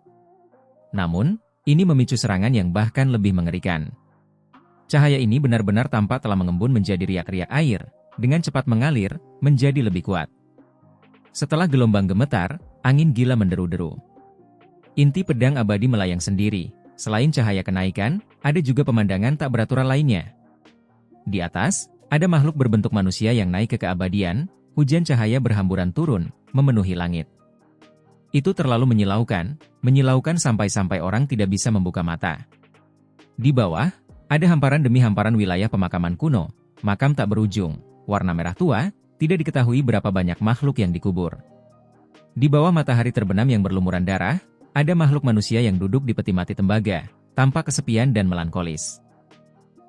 Namun, ini memicu serangan yang bahkan lebih mengerikan. Cahaya ini benar-benar tampak telah mengembun menjadi riak-riak air, dengan cepat mengalir, menjadi lebih kuat. Setelah gelombang gemetar, angin gila menderu-deru. Inti pedang abadi melayang sendiri. Selain cahaya kenaikan, ada juga pemandangan tak beraturan lainnya. Di atas, ada makhluk berbentuk manusia yang naik ke keabadian, hujan cahaya berhamburan turun, memenuhi langit. Itu terlalu menyilaukan sampai-sampai orang tidak bisa membuka mata. Di bawah, ada hamparan demi hamparan wilayah pemakaman kuno, makam tak berujung, warna merah tua, tidak diketahui berapa banyak makhluk yang dikubur. Di bawah matahari terbenam yang berlumuran darah, ada makhluk manusia yang duduk di peti mati tembaga, tampak kesepian dan melankolis.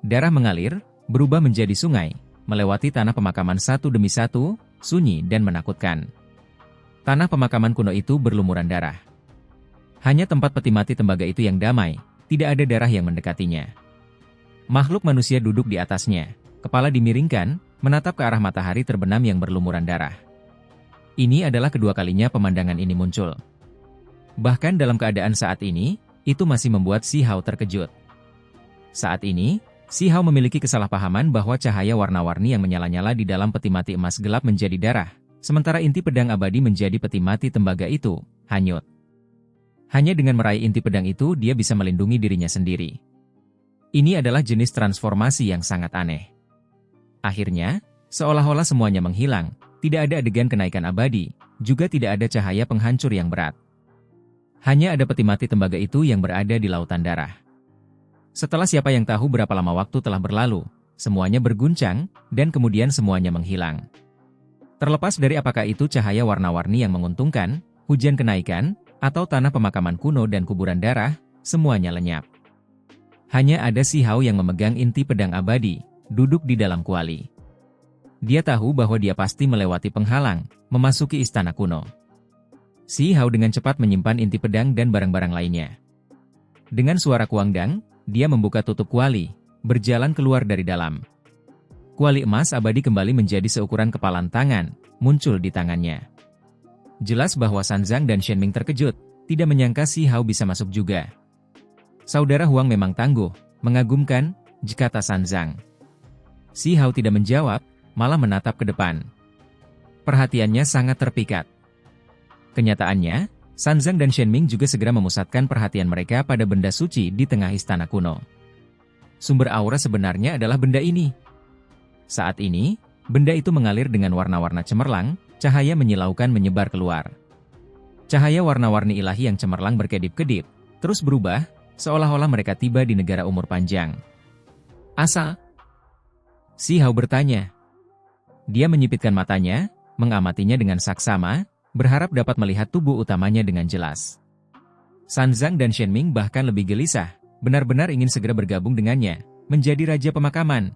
Darah mengalir, berubah menjadi sungai, melewati tanah pemakaman satu demi satu, sunyi dan menakutkan. Tanah pemakaman kuno itu berlumuran darah. Hanya tempat peti mati tembaga itu yang damai, tidak ada darah yang mendekatinya. Makhluk manusia duduk di atasnya, kepala dimiringkan, menatap ke arah matahari terbenam yang berlumuran darah. Ini adalah kedua kalinya pemandangan ini muncul. Bahkan dalam keadaan saat ini, itu masih membuat Si Hao terkejut. Saat ini, Si Hao memiliki kesalahpahaman bahwa cahaya warna-warni yang menyala-nyala di dalam peti mati emas gelap menjadi darah, sementara inti pedang abadi menjadi peti mati tembaga itu, hanyut. Hanya dengan meraih inti pedang itu dia bisa melindungi dirinya sendiri. Ini adalah jenis transformasi yang sangat aneh. Akhirnya, seolah-olah semuanya menghilang, tidak ada adegan kenaikan abadi, juga tidak ada cahaya penghancur yang berat. Hanya ada peti mati tembaga itu yang berada di lautan darah. Setelah siapa yang tahu berapa lama waktu telah berlalu, semuanya berguncang, dan kemudian semuanya menghilang. Terlepas dari apakah itu cahaya warna-warni yang menguntungkan, hujan kenaikan, atau tanah pemakaman kuno dan kuburan darah, semuanya lenyap. Hanya ada Si Hao yang memegang inti pedang abadi, duduk di dalam kuali. Dia tahu bahwa dia pasti melewati penghalang, memasuki istana kuno. Si Hao dengan cepat menyimpan inti pedang dan barang-barang lainnya. Dengan suara kuangdang, dia membuka tutup kuali, berjalan keluar dari dalam. Kuali emas abadi kembali menjadi seukuran kepalan tangan, muncul di tangannya. Jelas bahwa Sanzang dan Shenming terkejut, tidak menyangka Si Hao bisa masuk juga. Saudara Huang memang tangguh, mengagumkan, kata Sanzang. Si Hao tidak menjawab, malah menatap ke depan. Perhatiannya sangat terpikat. Kenyataannya, Sanzang dan Shenming juga segera memusatkan perhatian mereka pada benda suci di tengah istana kuno. Sumber aura sebenarnya adalah benda ini. Saat ini, benda itu mengalir dengan warna-warna cemerlang, cahaya menyilaukan menyebar keluar. Cahaya warna-warni ilahi yang cemerlang berkedip-kedip, terus berubah, seolah-olah mereka tiba di negara umur panjang. Asa? Si Hao bertanya. Dia menyipitkan matanya, mengamatinya dengan saksama, berharap dapat melihat tubuh utamanya dengan jelas. Sanzang dan Shenming bahkan lebih gelisah, benar-benar ingin segera bergabung dengannya, menjadi raja pemakaman.